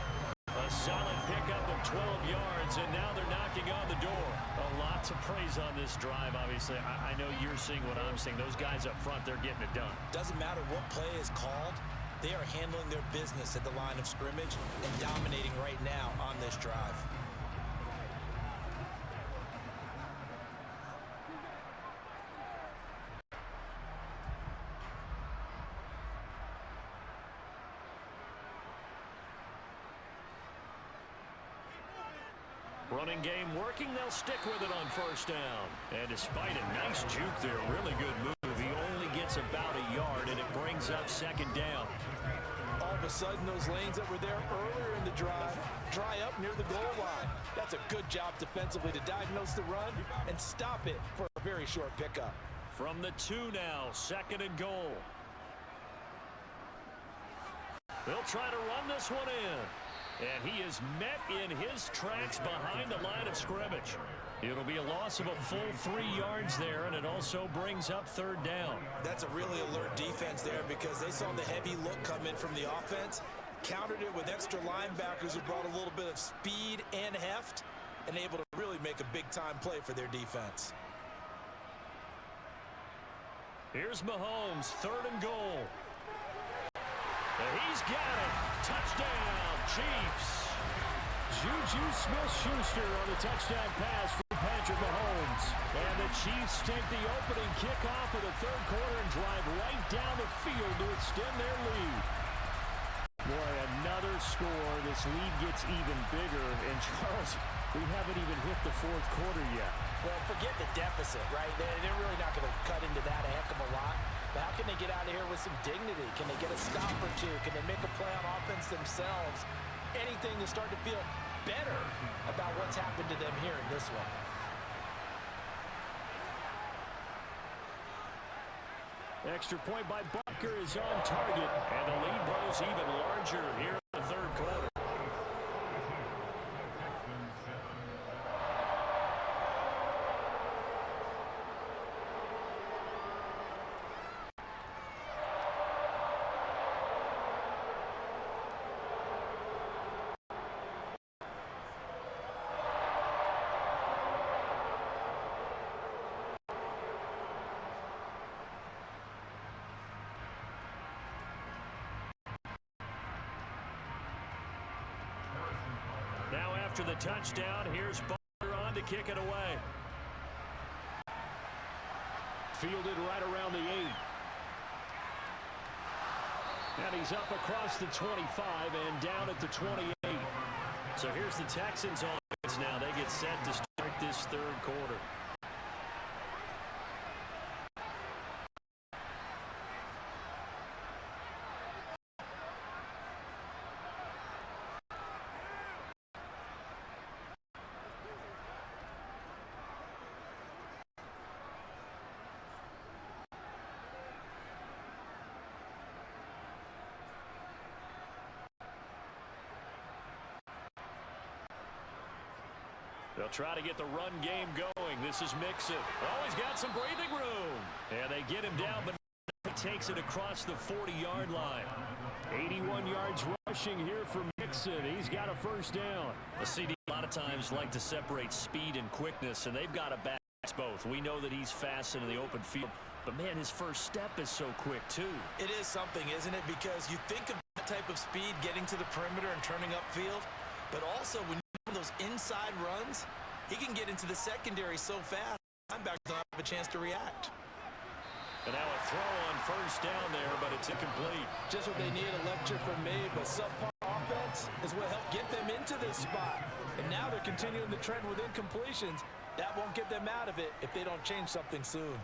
A solid pickup of 12 yards, and now they're knocking on the door. A lot to praise on this drive, obviously. I know you're seeing what I'm seeing. Those guys up front, they're getting it done. Doesn't matter what play is called. They are handling their business at the line of scrimmage and dominating right now on this drive. Running game working, they'll stick with it on 1st down. And despite a nice juke there, really good move, he only gets about a yard, and it brings up 2nd down. All of a sudden, those lanes that were there earlier in the drive dry up near the goal line. That's a good job defensively to diagnose the run and stop it for a very short pickup. From the 2 now, 2nd and goal. They'll try to run this one in. And he is met in his tracks behind the line of scrimmage. It'll be a loss of a full 3 yards there, and it also brings up 3rd down. That's a really alert defense there because they saw the heavy look come in from the offense, countered it with extra linebackers who brought a little bit of speed and heft, and able to really make a big-time play for their defense. Here's Mahomes, 3rd and goal. And he's got it. Touchdown, Chiefs. Juju Smith-Schuster on the touchdown pass from Patrick Mahomes. And the Chiefs take the opening kickoff of the 3rd quarter and drive right down the field to extend their lead. Boy, another score. This lead gets even bigger. And Charles, we haven't even hit the 4th quarter yet. Well, forget the deficit, right? They're really not going to cut into that a heck of a lot. But how can they get out of here with some dignity? Can they get a stop or two? Can they make a play on offense themselves? Anything to start to feel better about what's happened to them here in this one. Extra point by Butker is on target, and the lead grows even larger here in the 3rd quarter. after the touchdown. Here's Butler on to kick it away. Fielded right around the 8. And he's up across the 25 and down at the 28. So here's the Texans offense now. They get set to start this third quarter. They'll try to get the run game going. This is Mixon. Oh, he's got some breathing room. And they get him down, but he takes it across the 40-yard line. 81 yards rushing here for Mixon. He's got a first down. The CD a lot of times like to separate speed and quickness, and they've got to balance both. We know that he's fast in the open field, but, man, his first step is so quick, too. It is something, isn't it? Because you think of that type of speed getting to the perimeter and turning upfield, but also when those inside runs, he can get into the secondary so fast, linebackers don't have a chance to react. And now a throw on first down there, but it's incomplete. Just what they need, a lecture from me, but subpar offense is what helped get them into this spot. And now they're continuing the trend with incompletions. That won't get them out of it if they don't change something soon.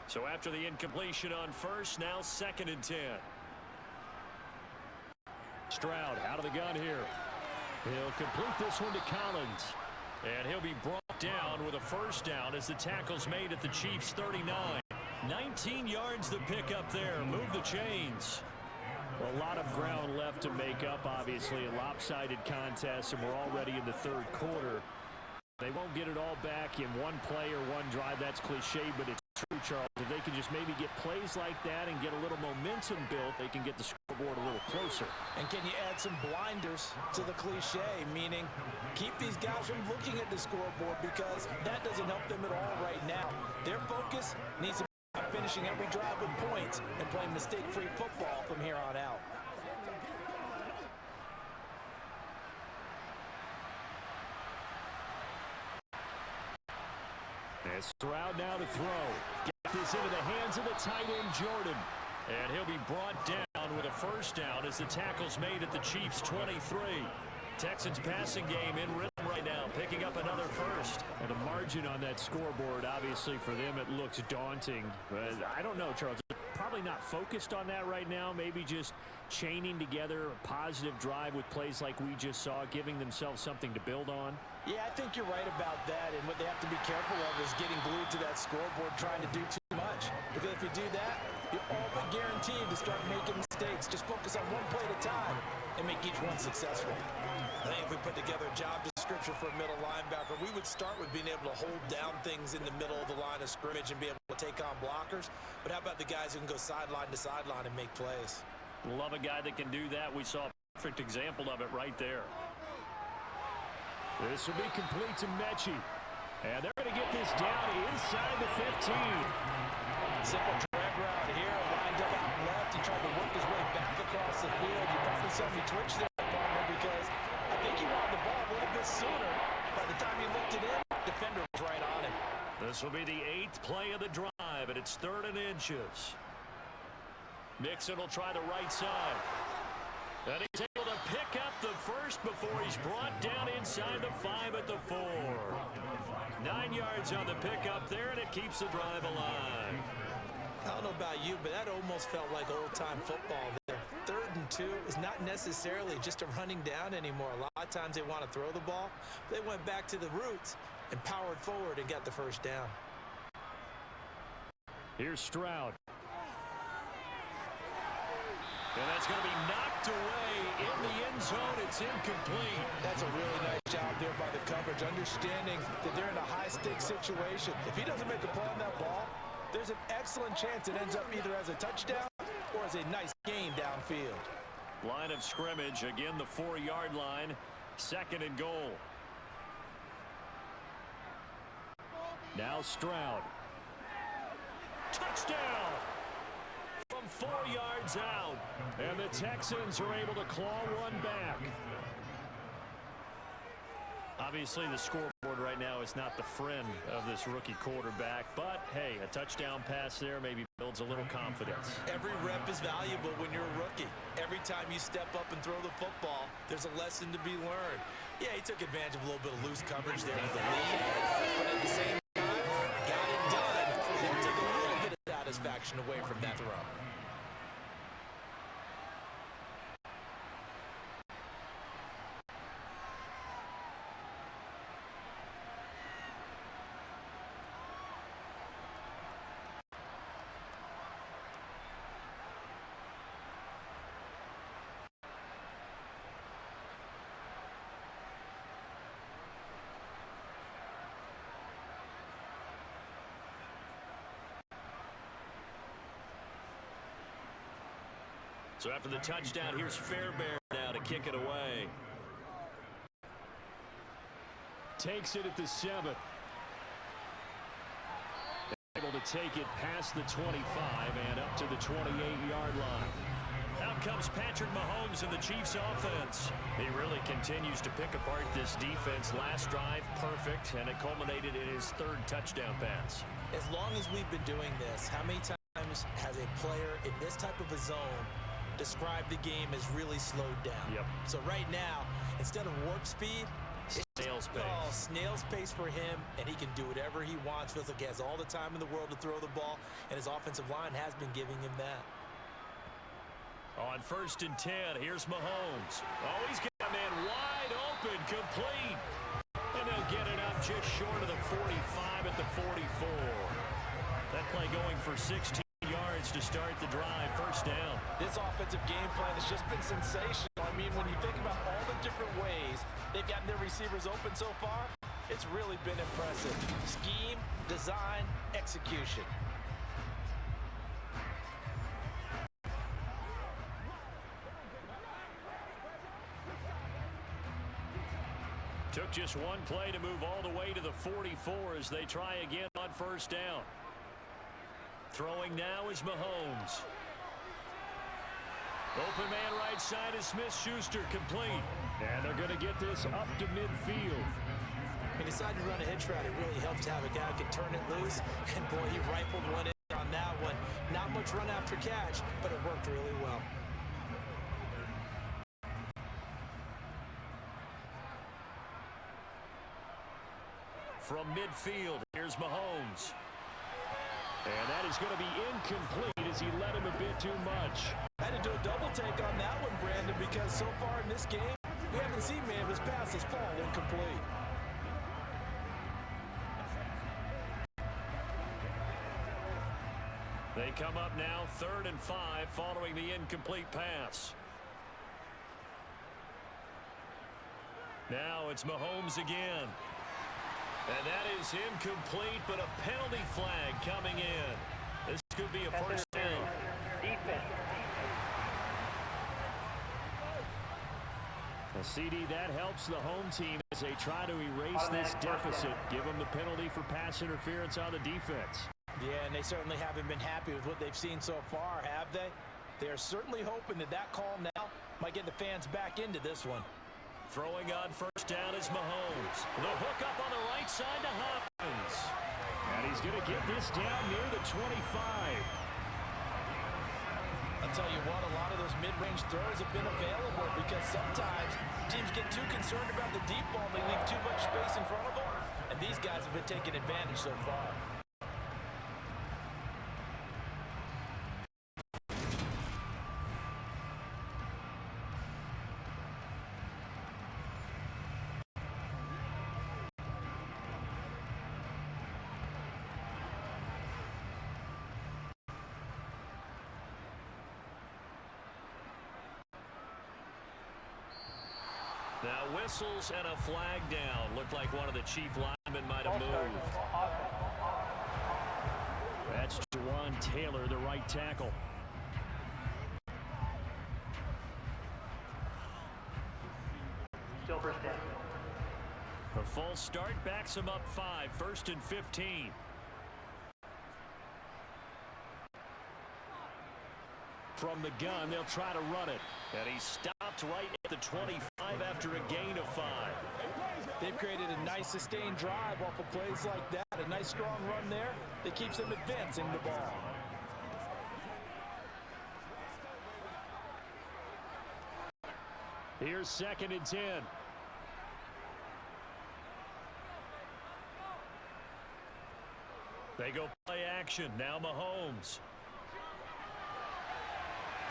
So after the incompletion on first, now 2nd and 10. Stroud out of the gun here. He'll complete this one to Collins. And he'll be brought down with a first down as the tackle's made at the Chiefs' 39. 19 yards to pick up there. Move the chains. A lot of ground left to make up, obviously. A lopsided contest, and we're already in the third quarter. They won't get it all back in one play or one drive. That's cliche, but it's true, Charles. If they can just maybe get plays like that and get a little momentum built, they can get the scoreboard a little closer. And can you add some blinders to the cliche, meaning keep these guys from looking at the scoreboard, because that doesn't help them at all right now. Their focus needs to be finishing every drive with points and playing mistake-free football from here on out. And Stroud now to throw. Get this into the hands of the tight end, Jordan. And he'll be brought down with a first down as the tackle's made at the Chiefs' 23. Texans passing game in rhythm right now, picking up another first. And the margin on that scoreboard, obviously for them, it looks daunting. But I don't know, Charles. Probably not focused on that right now. Maybe just chaining together a positive drive with plays like we just saw, giving themselves something to build on. Yeah, I think you're right about that, and what they have to be careful of is getting glued to that scoreboard trying to do too much. Because if you do that, you're all but guaranteed to start making mistakes. Just focus on one play at a time and make each one successful. I think if we put together a job description for a middle linebacker, we would start with being able to hold down things in the middle of the line of scrimmage and be able to take on blockers. But how about the guys who can go sideline to sideline and make plays? Love a guy that can do that. We saw a perfect example of it right there. This will be complete to Mechie. And they're going to get this down inside the 15. Simple drag route here, lined up out left. He tried to work his way back across the field. You probably saw me twitch there, partner, because I think he wanted the ball a little bit sooner. By the time he looked it in, the defender was right on him. This will be the 8th play of the drive, and it's 3rd and inches. Mixon will try the right side. And he's able to pick up the first before he's brought down inside the 5 at the 4. 9 yards on the pickup there, and it keeps the drive alive. I don't know about you, but that almost felt like old-time football there. 3rd and 2 is not necessarily just a running down anymore. A lot of times they want to throw the ball. They went back to the roots and powered forward and got the first down. Here's Stroud. And that's going to be knocked away in the end zone. It's incomplete. That's a really nice job there by the coverage, understanding that they're in a high-stakes situation. If he doesn't make a play on that ball, there's an excellent chance it ends up either as a touchdown or as a nice gain downfield. Line of scrimmage, again the 4-yard line, 2nd and goal. Now Stroud. Touchdown! From 4 yards out, and the Texans are able to claw one back. Obviously, the scoreboard right now is not the friend of this rookie quarterback, but hey, a touchdown pass there maybe builds a little confidence. Every rep is valuable when you're a rookie. Every time you step up and throw the football, there's a lesson to be learned. Yeah, he took advantage of a little bit of loose coverage there with the lead, but at the same time, got it done and took a little bit of satisfaction away from that throw. So after the touchdown, here's Fairbairn now to kick it away. Takes it at the 7. Able to take it past the 25 and up to the 28-yard line. Out comes Patrick Mahomes in the Chiefs offense. He really continues to pick apart this defense. Last drive, perfect, and it culminated in his 3rd touchdown pass. As long as we've been doing this, how many times has a player in this type of a zone described the game as really slowed down? Yep. So right now, instead of warp speed, snail's pace. Oh, snail's pace for him, and he can do whatever he wants. Feels like he has all the time in the world to throw the ball, and his offensive line has been giving him that. On 1st and 10, here's Mahomes. Oh, he's got a man wide open, complete. And they'll get it up just short of the 45 at the 44. That play going for 16 yards to start the drive. 1st down. This offensive game plan has just been sensational. I mean, when you think about all the different ways they've gotten their receivers open so far, it's really been impressive. Scheme, design, execution. Took just one play to move all the way to the 44 as they try again on 1st down. Throwing now is Mahomes. Open man right side is Smith-Schuster, complete. And they're going to get this up to midfield. He decided to run a hitch route. It really helps to have a guy who can turn it loose. And boy, he rifled one in on that one. Not much run after catch, but it worked really well. From midfield, here's Mahomes. And that is going to be incomplete as he led him a bit too much. Had to do a double take on that one, Brandon, because so far in this game, we haven't seen many of his passes fall incomplete. They come up now 3rd and 5 following the incomplete pass. Now it's Mahomes again. And that is incomplete, but a penalty flag coming in. This could be a 1st down. A CD that helps the home team as they try to erase this deficit. Give them the penalty for pass interference on the defense. Yeah, and they certainly haven't been happy with what they've seen so far, have they? They're certainly hoping that that call now might get the fans back into this one. Throwing on 1st down is Mahomes. The hook up on the right side to Hopkins. And he's going to get this down near the 25. I'll tell you what, a lot of those mid-range throws have been available because sometimes teams get too concerned about the deep ball and they leave too much space in front of them. And these guys have been taking advantage so far. Now whistles and a flag down. Looked like one of the Chief linemen might have moved. That's Jawan Taylor, the right tackle. Still 1st down. A false start backs him up 5. 1st and 15. From the gun, they'll try to run it. And he stopped right at the 25 after a gain of 5. They've created a nice sustained drive off of plays like that. A nice strong run there that keeps them advancing the ball. Here's 2nd and 10. They go play action. Now Mahomes.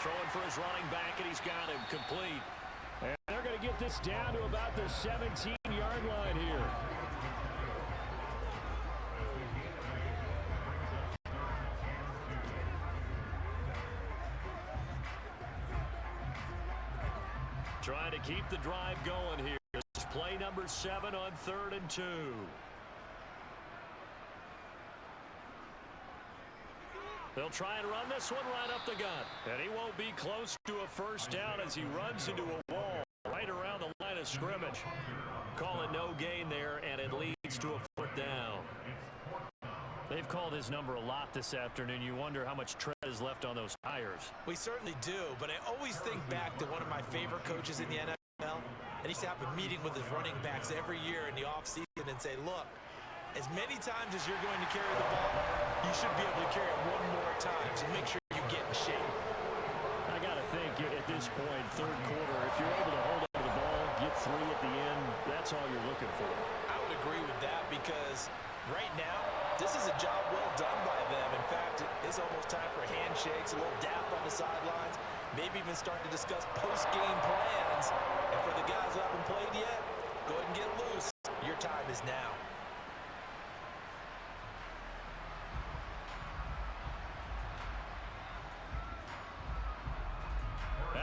Throwing for his running back, and he's got him complete. And they're going to get this down to about the 17-yard line here. Trying to keep the drive going here. This is play number 7 on 3rd and 2. They'll try and run this one right up the gut. And he won't be close to a first down as he runs into a wall right around the line of scrimmage. Call it no gain there, and it leads to a 4th down. They've called his number a lot this afternoon. You wonder how much tread is left on those tires. We certainly do, but I always think back to one of my favorite coaches in the NFL. And he used to have a meeting with his running backs every year in the offseason and say, look, as many times as you're going to carry the ball, you should be able to carry it one more time, so make sure you get in shape. I got to think at this point, 3rd quarter, if you're able to hold on to the ball, get 3 at the end, that's all you're looking for. I would agree with that because right now, this is a job well done by them. In fact, it's almost time for handshakes, a little dap on the sidelines, maybe even start to discuss post-game plans. And for the guys who haven't played yet, go ahead and get loose. Your time is now.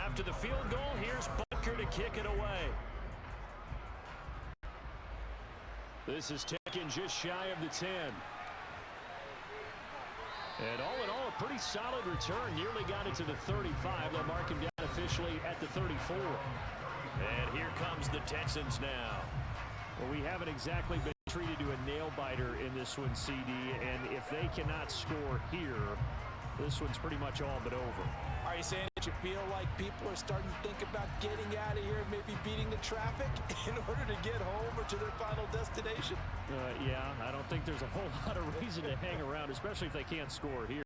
After the field goal, here's Butker to kick it away. This is taken just shy of the 10. And all in all, a pretty solid return. Nearly got it to the 35. They'll mark him down officially at the 34. And here comes the Texans now. Well, we haven't exactly been treated to a nail-biter in this one, CD. And if they cannot score here, this one's pretty much all but over. Are you saying that you feel like people are starting to think about getting out of here and maybe beating the traffic in order to get home or to their final destination? Yeah, I don't think there's a whole lot of reason to hang around, especially if they can't score here.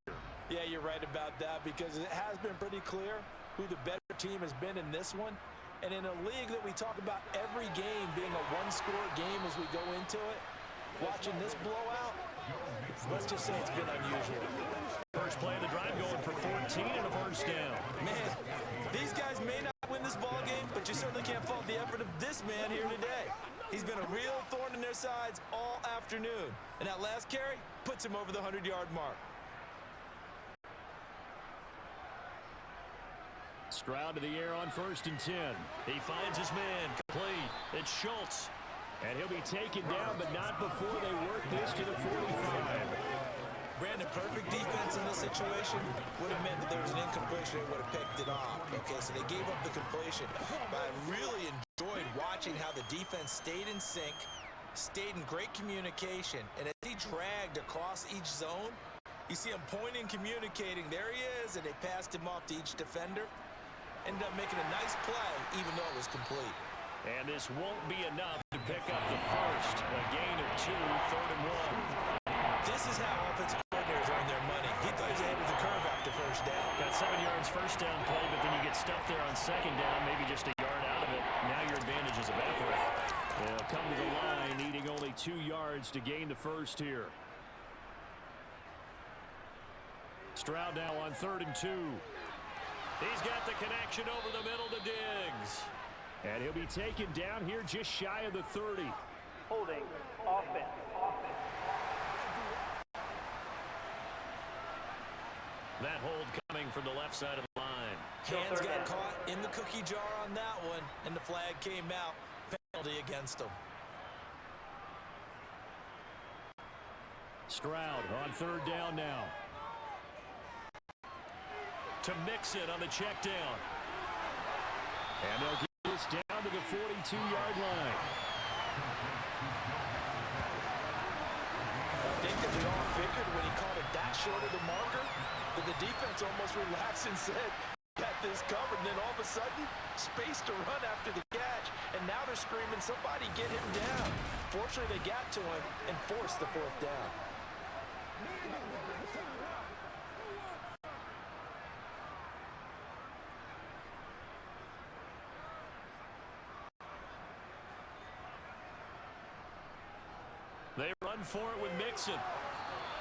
Yeah, you're right about that because it has been pretty clear who the better team has been in this one. And in a league that we talk about every game being a one-score game as we go into it, watching this blowout, let's just say it's been unusual. First play of the drive going for 14 and a first down. Man, these guys may not win this ball game, but you certainly can't fault the effort of this man here today. He's been a real thorn in their sides all afternoon. And that last carry puts him over the 100-yard mark. Stroud to the air on 1st and 10. He finds his man complete. It's Schultz. And he'll be taken down, but not before they work this to the 45. Brandon, perfect defense in this situation would have meant that there was an incompletion. They would have picked it off. Okay, so they gave up the completion. But I really enjoyed watching how the defense stayed in sync, stayed in great communication. And as he dragged across each zone, you see him pointing, communicating. There he is, and they passed him off to each defender. Ended up making a nice play, even though it was complete. And this won't be enough to pick up the first. A gain of 2, 3rd and 1. This is how offensive coordinators earn their money. He thought he was ahead of the curve after first down. Got 7 yards first down play, but then you get stuffed there on 2nd down, maybe just a yard out of it. Now your advantages evaporate. They'll come to the line, needing only 2 yards to gain the first here. Stroud now on 3rd and 2. He's got the connection over the middle to Diggs. And he'll be taken down here just shy of the 30. Holding offense. That hold coming from the left side of the line. Hands got caught in the cookie jar on that one, and the flag came out. Penalty against him. Stroud on 3rd down now. To mix it on the check down. And they'll get this down to the 42-yard line. I think that we all figured when he caught it that short of the marker that the defense almost relaxed and said, got this covered. And then all of a sudden, space to run after the catch. and now they're screaming, somebody get him down. Fortunately, they got to him and forced the fourth down. They run for it with Mixon.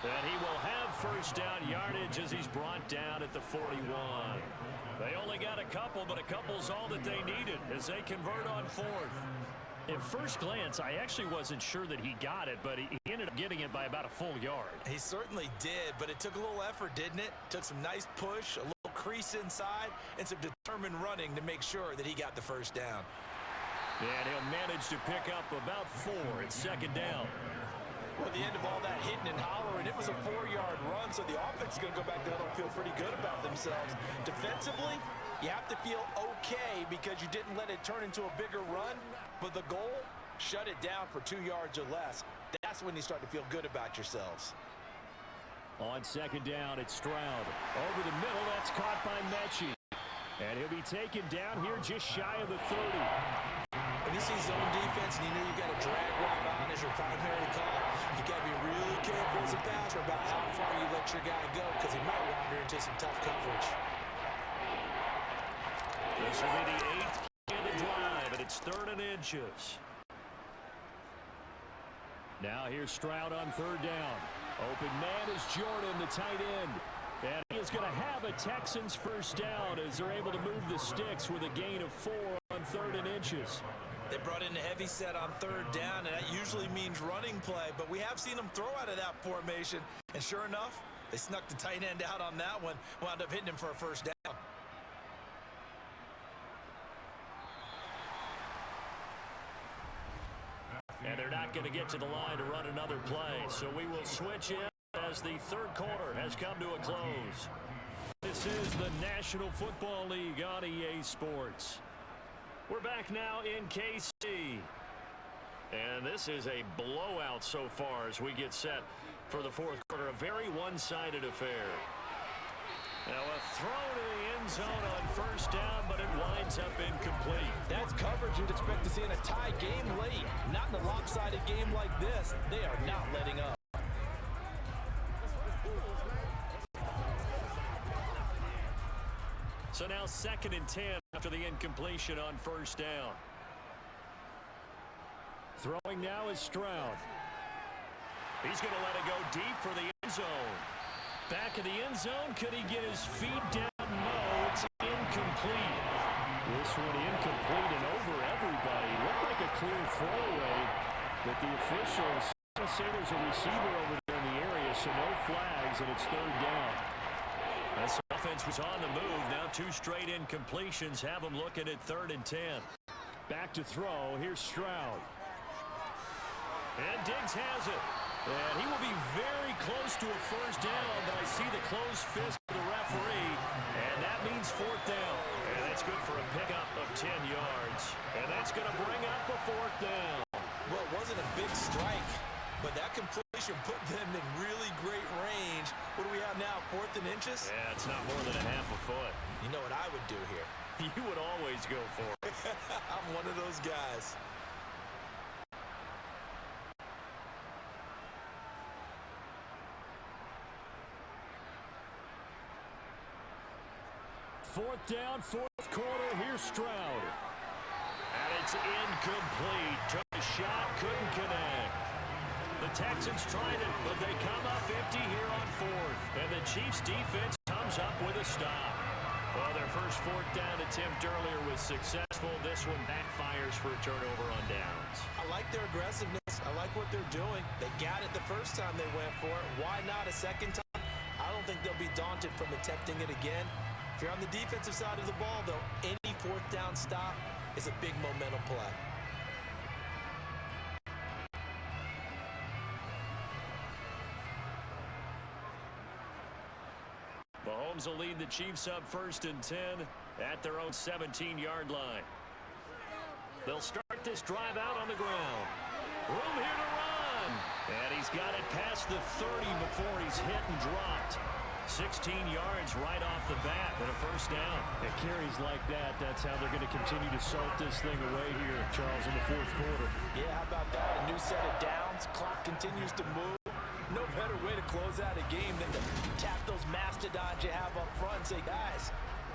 And he will have first down yardage as he's brought down at the 41. They only got a couple, but a couple's all that they needed as they convert on fourth. At first glance, I actually wasn't sure that he got it, but he ended up getting it by about a full yard. He certainly did, but it took a little effort, didn't it? Took some nice push, a little crease inside, and some determined running to make sure that he got the first down. And he'll manage to pick up about 4 at second down. Well, at the end of all that hitting and hollering, it was a 4-yard run, so the offense is going to go back to huddle and feel pretty good about themselves. Defensively, you have to feel okay because you didn't let it turn into a bigger run, but the goal, shut it down for 2 yards or less. That's when you start to feel good about yourselves. On second down, it's Stroud. Over the middle, that's caught by Mechie. And he'll be taken down here just shy of the 30. When you see zone defense and you know you've got a drag route on as your primary call, you got to be really careful as a passer about how far you let your guy go because he might wander into some tough coverage. This will be the 8th play of the drive, and it's 3rd and inches. Now here's Stroud on 3rd down. Open man is Jordan, the tight end. And he is going to have a Texans first down as they're able to move the sticks with a gain of 4 on 3rd and inches. They brought in a heavy set on 3rd down, and that usually means running play, but we have seen them throw out of that formation. And sure enough, they snuck the tight end out on that one, wound up hitting him for a first down. And they're not going to get to the line to run another play, so we will switch in as the 3rd quarter has come to a close. This is the National Football League on EA Sports. We're back now in KC. And this is a blowout so far as we get set for the 4th quarter. A very one-sided affair. Now a throw to the end zone on first down, but it winds up incomplete. That's coverage you'd expect to see in a tie game late. Not in a lopsided game like this. They are not letting up. So now 2nd and 10 after the incompletion on first down. Throwing now is Stroud. He's going to let it go deep for the end zone. Back of the end zone, could he get his feet down? No, it's incomplete. This one incomplete and over everybody. Looked like a clear throwaway, but the officials say there's a receiver over there in the area, so no flags, and it's 3rd down. This offense was on the move. Now 2 straight incompletions have them looking at 3rd and 10. Back to throw. Here's Stroud. And Diggs has it. And he will be very close to a first down, but I see the closed fist of the referee, and that means 4th down. And that's good for a pickup of 10 yards. And that's going to bring up a 4th down. Well, it wasn't a big strike, but that completion put them in really great range. What do we have now, 4th and inches? Yeah, it's not more than a half a foot. You know what I would do here? You would always go for it. I'm one of those guys. Fourth down, 4th quarter. Here's Stroud. And it's incomplete. Took a shot, couldn't connect. The Texans tried it, but they come up empty here on 4th. And the Chiefs' defense comes up with a stop. Well, their first 4th down attempt earlier was successful. This one backfires for a turnover on downs. I like their aggressiveness. I like what they're doing. They got it the first time they went for it. Why not a second time? I don't think they'll be daunted from attempting it again. If you're on the defensive side of the ball, though, any 4th down stop is a big momentum play. Mahomes will lead the Chiefs up 1st and 10 at their own 17-yard line. They'll start this drive out on the ground. Room here to run. And he's got it past the 30 before he's hit and dropped. 16 yards right off the bat and a first down. It carries like that. That's how they're going to continue to salt this thing away here, Charles, in the fourth quarter. Yeah, how about that? A new set of downs. Clock continues to move. No better way to close out a game than to tap those mastodons you have up front and say, guys,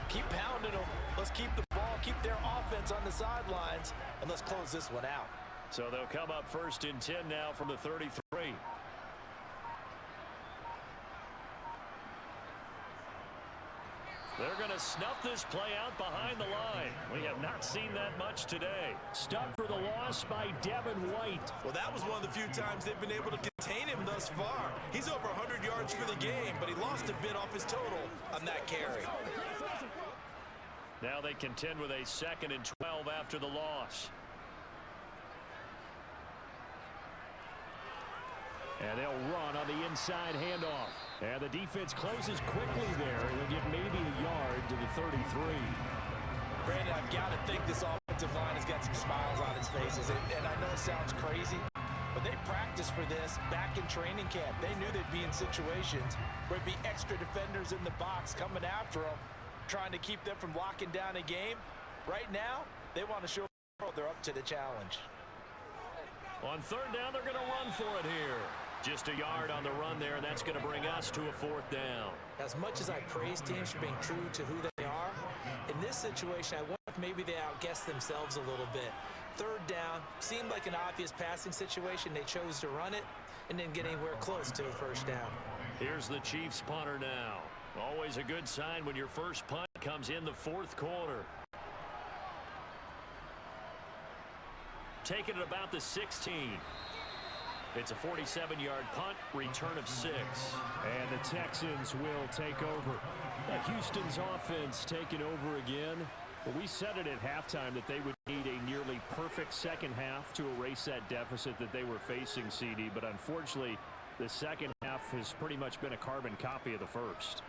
keep pounding them. Let's keep the ball, keep their offense on the sidelines, and let's close this one out. So they'll come up 1st and 10 now from the 33. They're going to snuff this play out behind the line. We have not seen that much today. Stuck for the loss by Devin White. Well, that was one of the few times they've been able to contain him thus far. He's over 100 yards for the game, but he lost a bit off his total on that carry. Now they contend with a 2nd and 12 after the loss. And they'll run on the inside handoff. And the defense closes quickly there. They'll get maybe a yard to the 33. Brandon, I've got to think this offensive line has got some smiles on its faces. And I know it sounds crazy, but they practiced for this back in training camp. They knew they'd be in situations where it'd be extra defenders in the box coming after them, trying to keep them from locking down a game. Right now, they want to show the world they're up to the challenge. On 3rd down, they're going to run for it here. Just a yard on the run there, and that's going to bring us to a 4th down. As much as I praise teams for being true to who they are, in this situation, I wonder if maybe they outguessed themselves a little bit. 3rd down, seemed like an obvious passing situation. They chose to run it and didn't get anywhere close to a 1st down. Here's the Chiefs punter now. Always a good sign when your first punt comes in the 4th quarter. Taking it about the 16. It's a 47-yard punt, return of 6. And the Texans will take over. Houston's offense taking over again. But we said it at halftime that they would need a nearly perfect second half to erase that deficit that they were facing, CD. But unfortunately, the second half has pretty much been a carbon copy of the first.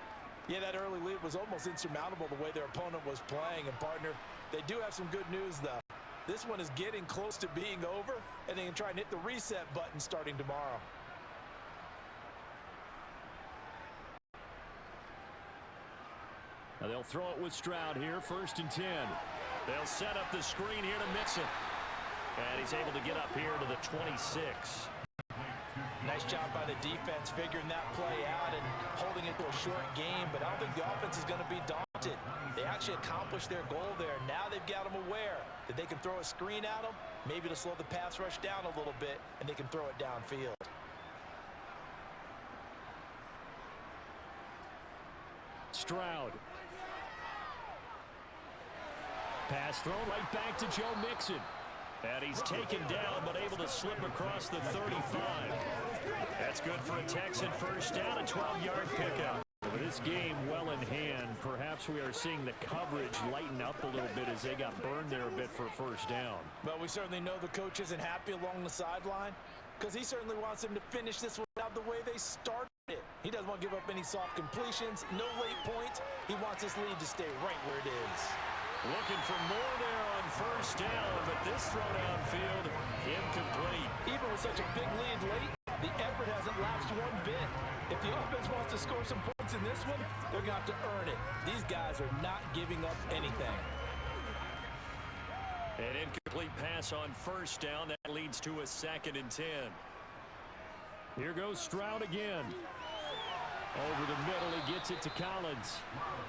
Yeah, that early lead was almost insurmountable the way their opponent was playing. And, partner, they do have some good news, though. This one is getting close to being over, and they can try and hit the reset button starting tomorrow. Now they'll throw it with Stroud here, 1st and 10. They'll set up the screen here to Mixon. And he's able to get up here to the 26. Nice job by the defense figuring that play out and holding it to a short game, but I don't think the offense is going to be daunted. They actually accomplished their goal there. Now they've got them aware that they can throw a screen at them, maybe to slow the pass rush down a little bit, and they can throw it downfield. Stroud. Pass thrown right back to Joe Mixon. And he's taken down, but able to slip across the 35. That's good for a Texan first down, a 12-yard pickup. With this game well in hand, perhaps we are seeing the coverage lighten up a little bit as they got burned there a bit for a first down. But we certainly know the coach isn't happy along the sideline because he certainly wants them to finish this one out the way they started it. He doesn't want to give up any soft completions, no late points. He wants this lead to stay right where it is. Looking for more there on first down, but this throw downfield incomplete. Even with such a big lead late, the effort hasn't lapsed one bit. If the offense wants to score some points in this one, they're going to have to earn it. These guys are not giving up anything. An incomplete pass on first down. That leads to a 2nd and 10. Here goes Stroud again. Over the middle, he gets it to Collins.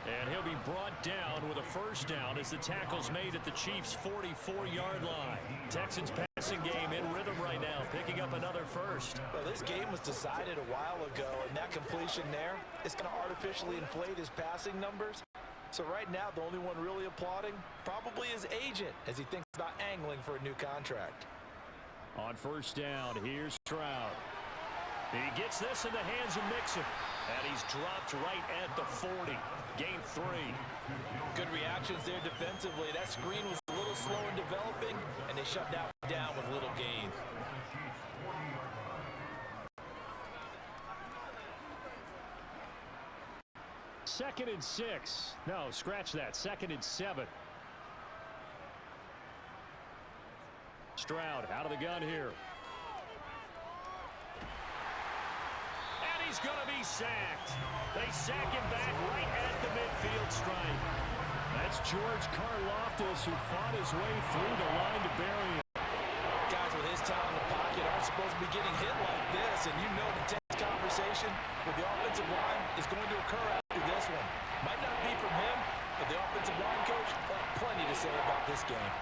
And he'll be brought down with a first down as the tackle's made at the Chiefs' 44-yard line. Texans passing game in rhythm right now, picking up another first. Well, this game was decided a while ago, and that completion there is going to artificially inflate his passing numbers. So right now, the only one really applauding probably his agent as he thinks about angling for a new contract. On first down, here's Stroud. He gets this in the hands of Mixon. And he's dropped right at the 40. Gain 3. Good reactions there defensively. That screen was a little slow in developing, and they shut that down with little gain. Second and 6. No, scratch that. 2nd and 7. Stroud out of the gun here. he's going to be sacked. They sack him back right at the midfield stripe. That's George Karlaftis, who fought his way through the line to bury him. Guys with his talent in the pocket aren't supposed to be getting hit like this, and you know the tense conversation with the offensive line is going to occur after this one. Might not be from him, but the offensive line coach will have plenty to say about this game.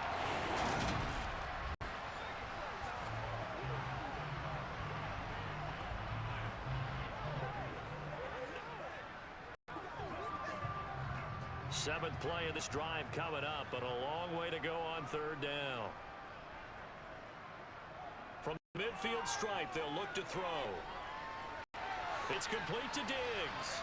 Seventh play of this drive coming up, but a long way to go on third down. From the midfield stripe, they'll look to throw. It's complete to Diggs.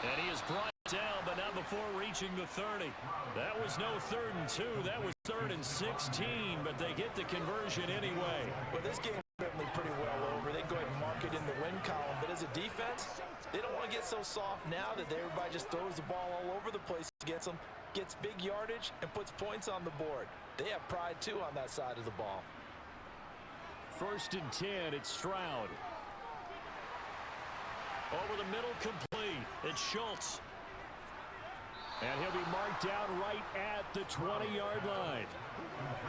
And he is brought down, but not before reaching the 30. That was no 3rd and 2. That was 3rd and 16, but they get the conversion anyway. Well, this game is certainly pretty well over. They go ahead and mark it in the win column, but as a defense, they don't want to get so soft now that everybody just throws the ball all over the place against them, gets big yardage, and puts points on the board. They have pride, too, on that side of the ball. 1st and 10, it's Stroud. Over the middle, complete. It's Schultz. And he'll be marked down right at the 20-yard line.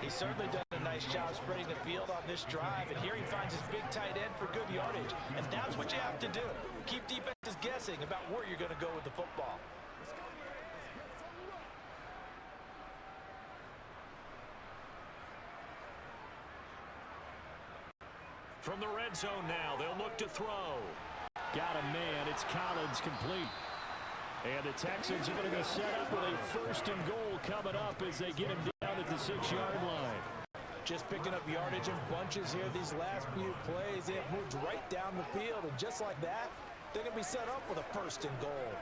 He's certainly done a nice job spreading the field on this drive, and here he finds his big tight end for good yardage. And that's what you have to do. Keep defenses guessing about where you're going to go with the football. From the red zone now, they'll look to throw. Got a man. It's Collins, complete. And the Texans are going to go set up with a 1st and goal coming up as they get him down at the 6-yard line. Just picking up yardage in bunches here these last few plays. They have moved right down the field, and just like that, they're going to be set up with a 1st and goal.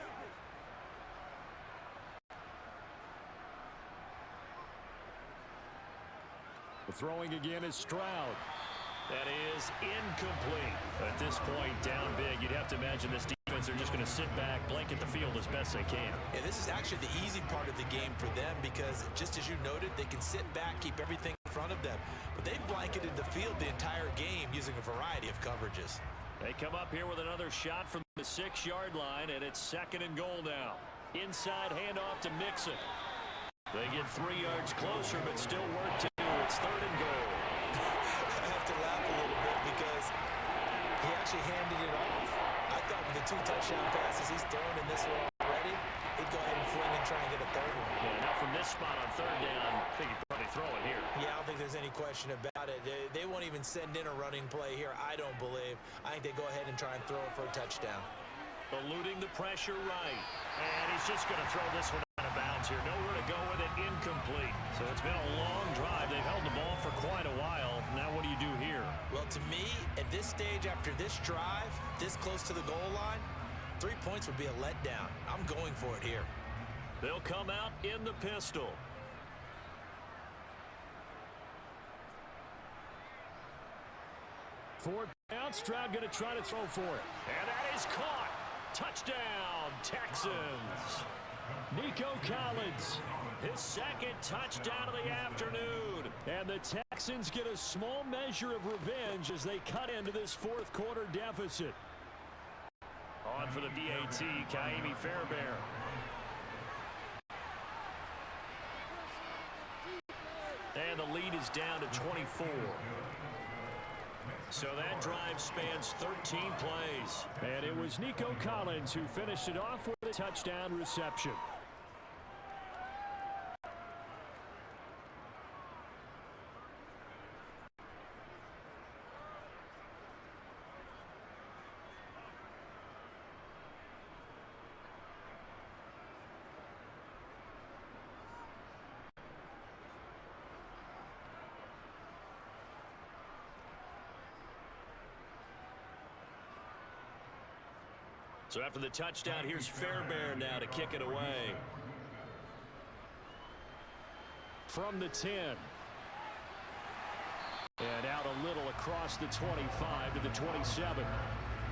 The throwing again is Stroud. That is incomplete. At this point, down big, you'd have to imagine this defense are just going to sit back, blanket the field as best they can. Yeah, this is actually the easy part of the game for them because, just as you noted, they can sit back, keep everything in front of them. But they've blanketed the field the entire game using a variety of coverages. They come up here with another shot from the 6-yard line, and it's 2nd and goal now. Inside handoff to Mixon. They get 3 yards closer, but still work to do. It's 3rd and goal. I have to laugh a little bit because he actually handed it off. I thought with the 2 touchdown passes he's thrown in this one already, he'd go ahead and fling and try and get a 3rd one. Yeah, now from this spot on 3rd down, I think he'd probably throw it here. Yeah, I don't think there's any question about it. They won't even send in a running play here, I don't believe. I think they go ahead and try and throw it for a touchdown. Eluding the pressure right. And he's just going to throw this one out of bounds here. Nowhere to go with it. Incomplete. So it's been a long drive. They've held the ball for quite a while. Now what do you do here? Well, to me, at this stage after this drive, this close to the goal line, 3 points would be a letdown. I'm going for it here. They'll come out in the pistol. Fourth down. Stroud going to try to throw for it. And that is caught. Touchdown, Texans. Nico Collins, his 2nd touchdown of the afternoon. And the Texans get a small measure of revenge as they cut into this 4th quarter deficit. On for the BAT, Kaimi Fairbairn. And the lead is down to 24. So that drive spans 13 plays. And it was Nico Collins who finished it off with a touchdown reception. So after the touchdown, here's Fairbairn now to kick it away. From the 10. And out a little across the 25 to the 27.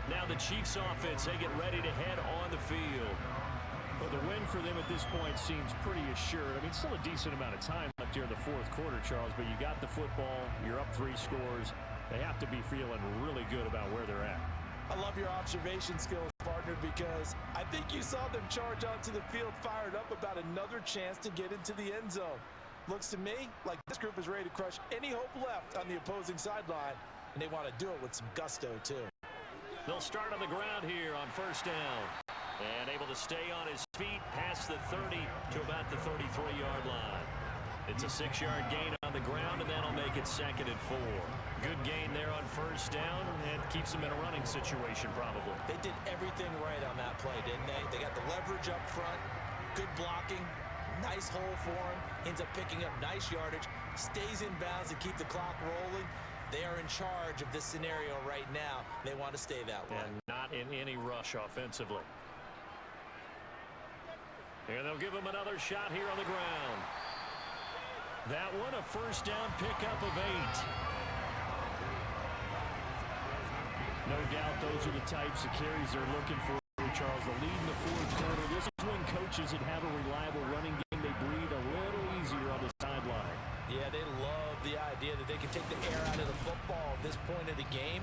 Now the Chiefs offense, they get ready to head on the field. Well, the win for them at this point seems pretty assured. I mean, still a decent amount of time left here in the 4th quarter, Charles, but you got the football, you're up 3 scores. They have to be feeling really good about where they're at. I love your observation skills, partner, because I think you saw them charge onto the field fired up about another chance to get into the end zone. Looks to me like this group is ready to crush any hope left on the opposing sideline, and they want to do it with some gusto, too. They'll start on the ground here on first down. And able to stay on his feet past the 30 to about the 33-yard line. It's a 6-yard gain on the ground, and that'll make it 2nd and 4. Good gain there on first down, and keeps them in a running situation probably. They did everything right on that play, didn't they? They got the leverage up front, good blocking, nice hole for him, ends up picking up nice yardage, stays in bounds to keep the clock rolling. They are in charge of this scenario right now. They want to stay that way. And not in any rush offensively. And they'll give him another shot here on the ground. That one, a first down pickup of 8. No doubt those are the types of carries they're looking for, Charles. The lead in the fourth quarter. This is when coaches that have a reliable running game, they breathe a little easier on the sideline. Yeah, they love the idea that they can take the air out of the football at this point of the game.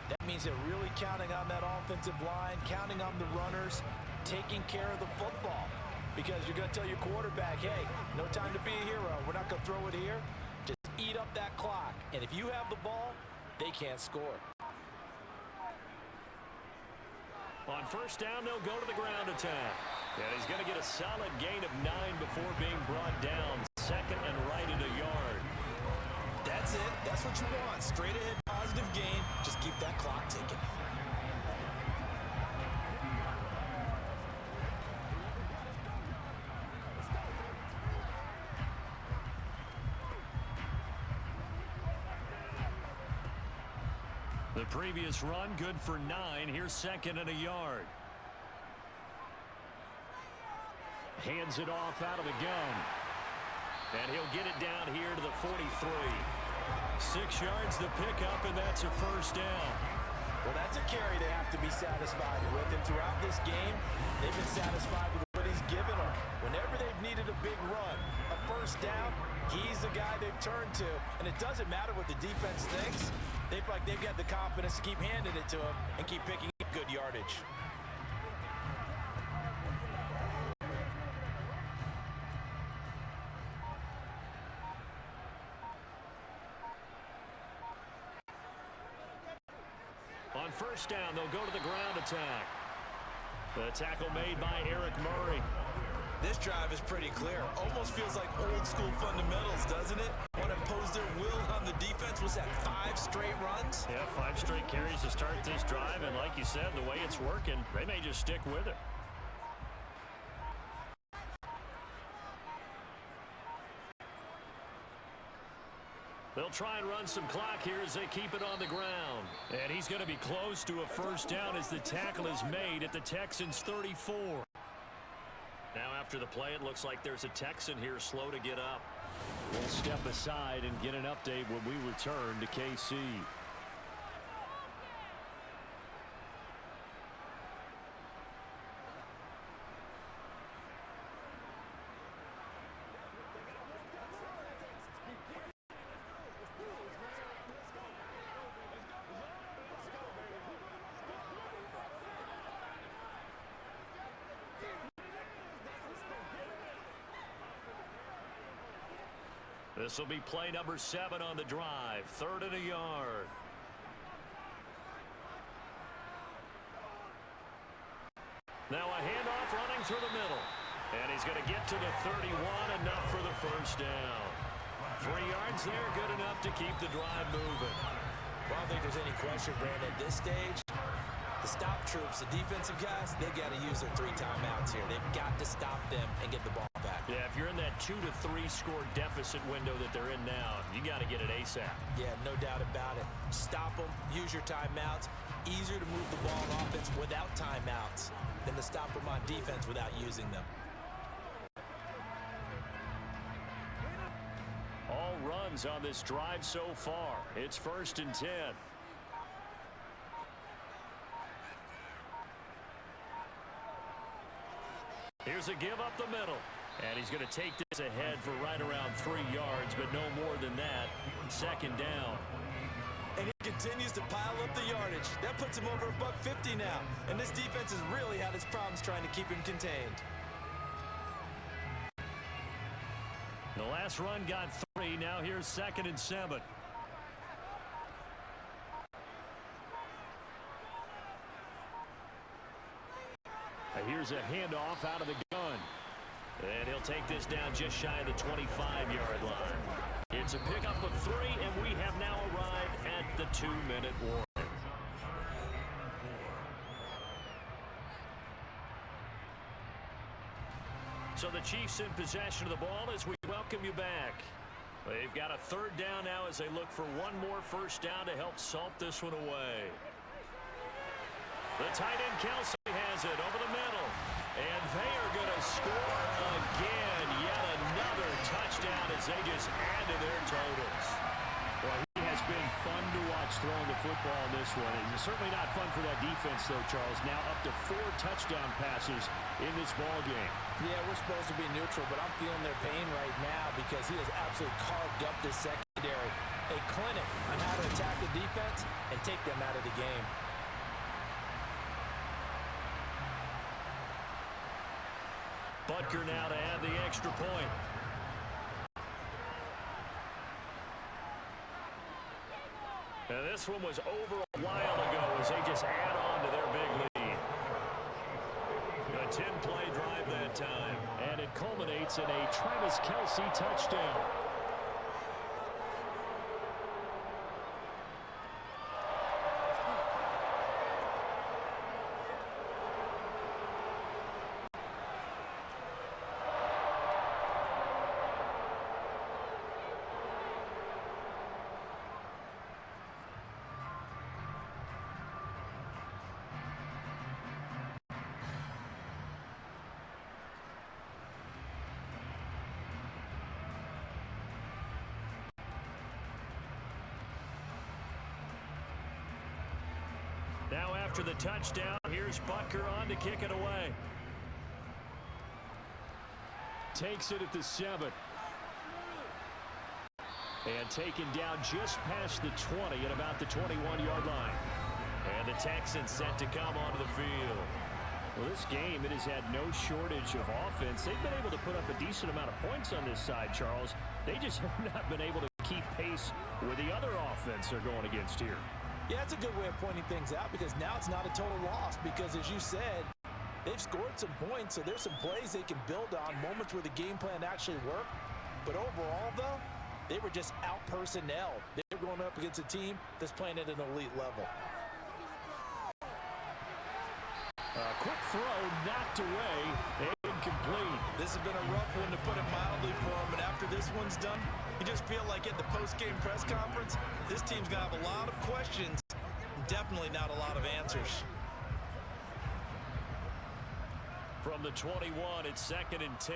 That means they're really counting on that offensive line, counting on the runners, taking care of the football. Because you're going to tell your quarterback, hey, no time to be a hero. We're not going to throw it here. Just eat up that clock. And if you have the ball, they can't score. On first down, they'll go to the ground attack. And he's going to get a solid gain of 9 before being brought down. 2nd and right at a yard. That's it. That's what you want. Straight ahead, positive gain. Just keep that clock ticking. The previous run, good for 9. Here's 2nd and a yard. Hands it off out of the gun. And he'll get it down here to the 43. 6 yards the pickup, and that's a first down. Well, that's a carry they have to be satisfied with. And throughout this game, they've been satisfied with what he's given them. Whenever they've needed a big run, a first down, he's the guy they've turned to. And it doesn't matter what the defense thinks. They feel like they've got the confidence to keep handing it to him and keep picking up good yardage. On first down, they'll go to the ground attack. The tackle made by Eric Murray. This drive is pretty clear. Almost feels like old school fundamentals, doesn't it? Want to impose their will on the defense. Was that 5 straight runs? Yeah, 5 straight carries to start this drive. And like you said, the way it's working, they may just stick with it. They'll try and run some clock here as they keep it on the ground. And he's going to be close to a first down as the tackle is made at the Texans' 34. Now after the play, it looks like there's a Texan here slow to get up. We'll step aside and get an update when we return to KC. This will be play number 7 on the drive. 3rd and a yard. Now a handoff running through the middle. And he's going to get to the 31, enough for the first down. 3 yards there, good enough to keep the drive moving. Well, I don't think there's any question, Brandon, at this stage. The stop troops, the defensive guys, they got to use their 3 timeouts here. They've got to stop them and get the ball back. Yeah, if you're in that 2 to 3 score deficit window that they're in now, you got to get it ASAP. Yeah, no doubt about it. Stop them, use your timeouts. Easier to move the ball on offense without timeouts than to stop them on defense without using them. All runs on this drive so far. It's 1st and 10. Here's a give up the middle. And he's going to take this ahead for right around 3 yards, but no more than that. 2nd down. And he can continues to pile up the yardage. That puts him over $150 now. And this defense has really had its problems trying to keep him contained. The last run got 3. Now here's 2nd and 7. Here's a handoff out of the gun. And he'll take this down just shy of the 25-yard line. It's a pickup of 3, and we have now arrived at the 2-minute warning. So the Chiefs in possession of the ball as we welcome you back. They've got a 3rd down now as they look for one more first down to help salt this one away. The tight end Kelsey has it over the middle. And they are going to score again. Yet another touchdown as they just add to their totals. Well, he has been fun to watch throwing the football in this one. It's certainly not fun for that defense, though, Charles. Now up to 4 touchdown passes in this ball game. Yeah, we're supposed to be neutral, but I'm feeling their pain right now because he has absolutely carved up this secondary. A clinic on how to attack the defense and take them out of the game. Butker now to add the extra point. And this one was over a while ago as they just add on to their big lead. A 10-play drive that time. And it culminates in a Travis Kelce touchdown. Now after the touchdown, here's Butker on to kick it away. Takes it at the 7. And taken down just past the 20 at about the 21-yard line. And the Texans set to come onto the field. Well, this game, it has had no shortage of offense. They've been able to put up a decent amount of points on this side, Charles. They just have not been able to keep pace with the other offense they're going against here. Yeah, it's a good way of pointing things out because now it's not a total loss because, as you said, they've scored some points, so there's some plays they can build on, moments where the game plan actually worked. But overall, though, they were just out-personnel. They were going up against a team that's playing at an elite level. A quick throw knocked away, incomplete. This has been a rough one, to put it mildly, for him. And after this one's done, you just feel like at the post-game press conference, this team's going to have a lot of questions, definitely not a lot of answers. From the 21, it's 2nd and 10.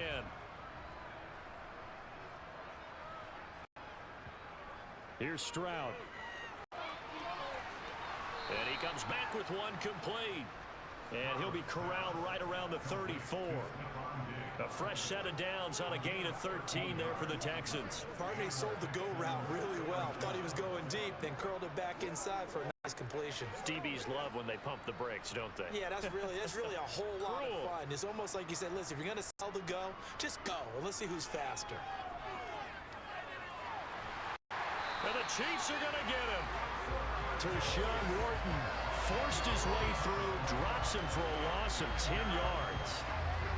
Here's Stroud. And he comes back with one complete. And he'll be corralled right around the 34. A fresh set of downs on a gain of 13 there for the Texans. Barney sold the go route really well. Thought he was going deep, then curled it back inside for a nice completion. DBs love when they pump the brakes, don't they? Yeah, that's really a whole lot of fun. It's almost like you said, listen, if you're going to sell the go, just go, and let's see who's faster. And the Chiefs are going to get him. Tershawn Wharton forced his way through, drops him for a loss of 10 yards.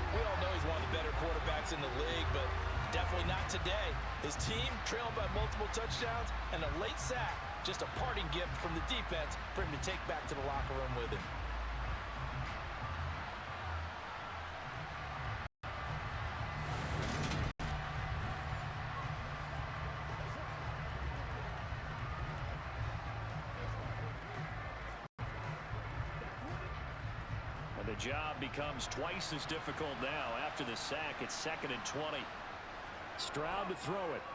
We all know he's one of the better quarterbacks in the league, but definitely not today. His team trailing by multiple touchdowns and a late sack, just a parting gift from the defense for him to take back to the locker room with him. The job becomes twice as difficult now. After the sack, it's 2nd and 20. Stroud to throw it.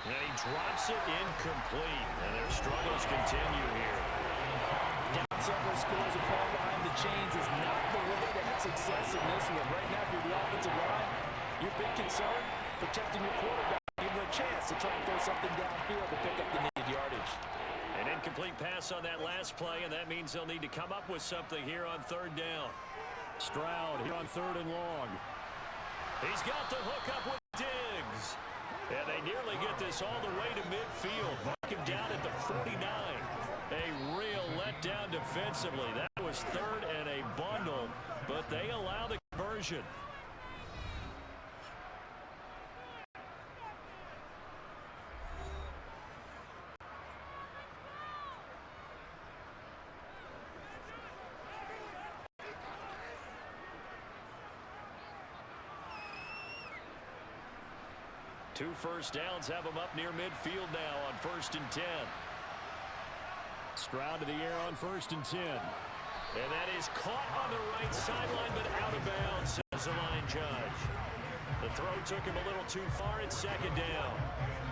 And he drops it incomplete. And their struggles continue here. Down several scores and fall behind the chains is not the way to have success in this one. Right now, if you're the offensive line, your big concern, protecting your quarterback, give him a chance to try and throw something downfield to pick up the knee. gained yardage. An incomplete pass on that last play, and that means they'll need to come up with something here on third down. Stroud here on 3rd and long. He's got the hook up with Diggs. And they nearly get this all the way to midfield. Mark him down at the 49. A real letdown defensively. That was 3rd and a bundle, but they allow the conversion. Two first downs have them up near midfield now on 1st and 10. Stroud to the air on 1st and 10. And that is caught on the right sideline, but out of bounds, says the line judge. The throw took him a little too far at 2nd down.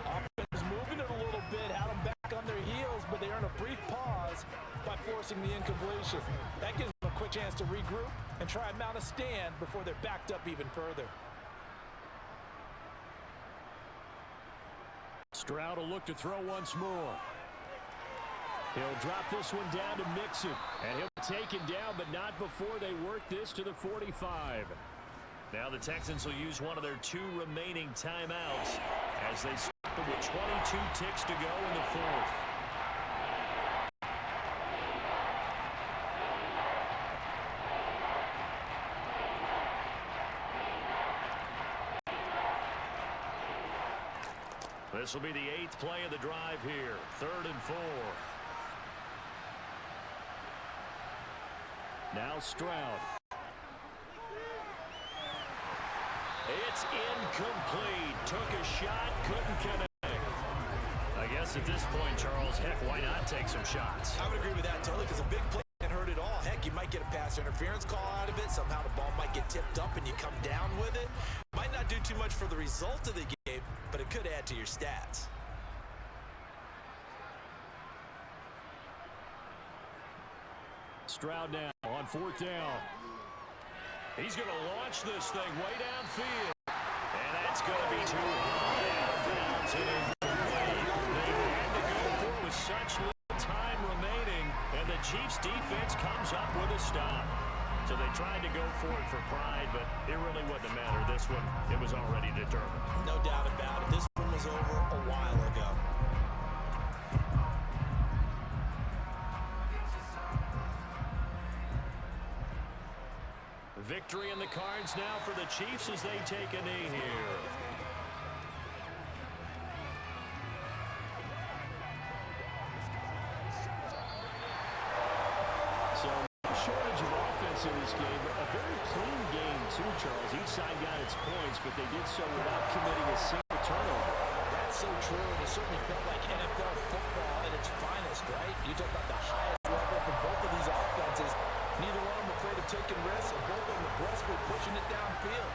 Offense moving it a little bit, had them back on their heels, but they earn a brief pause by forcing the incompletion. That gives them a quick chance to regroup and try and mount a stand before they're backed up even further. Stroud will look to throw once more. He'll drop this one down to Mixon. And he'll be taken down, but not before they work this to the 45. Now the Texans will use one of their 2 remaining timeouts as they start with 22 ticks to go in the 4th. This will be the 8th play of the drive here. 3rd and 4. Now Stroud. It's incomplete. Took a shot, couldn't connect. I guess at this point, Charles, heck, why not take some shots? I would agree with that totally, because a big play can't hurt it all. Heck, you might get a pass interference call out of it. Somehow the ball might get tipped up and you come down with it. Might not do too much for the result of the game, but it could add to your stats. Stroud now on 4th down. He's going to launch this thing way downfield. And that's going to be too high out of bounds. They had to go for it with such little time remaining, and the Chiefs defense comes up with a stop. So they tried to go for it for pride, but it really wouldn't matter. This one, it was already determined. No doubt about it. This one was over a while ago. Victory in the cards now for the Chiefs as they take a knee here. So, no shortage of offense in this game. A very clean game, too, Charles. Each side got its points, but they did so without committing a single turnover. That's so true, and it certainly felt like NFL football at its finest, right? You talk about the highest level for both of these offenses. Neither one of them afraid of taking risks, and both of them aggressively pushing it downfield.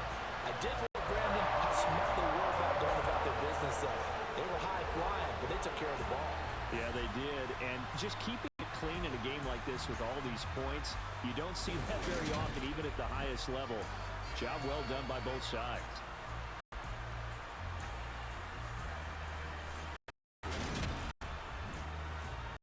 I did like, Brandon, how smart they were about going about their business, though. They were high-flying, but they took care of the ball. Yeah, they did, and just keeping it clean in a game like this with all these points, you don't see that very often, even at the highest level. Job well done by both sides.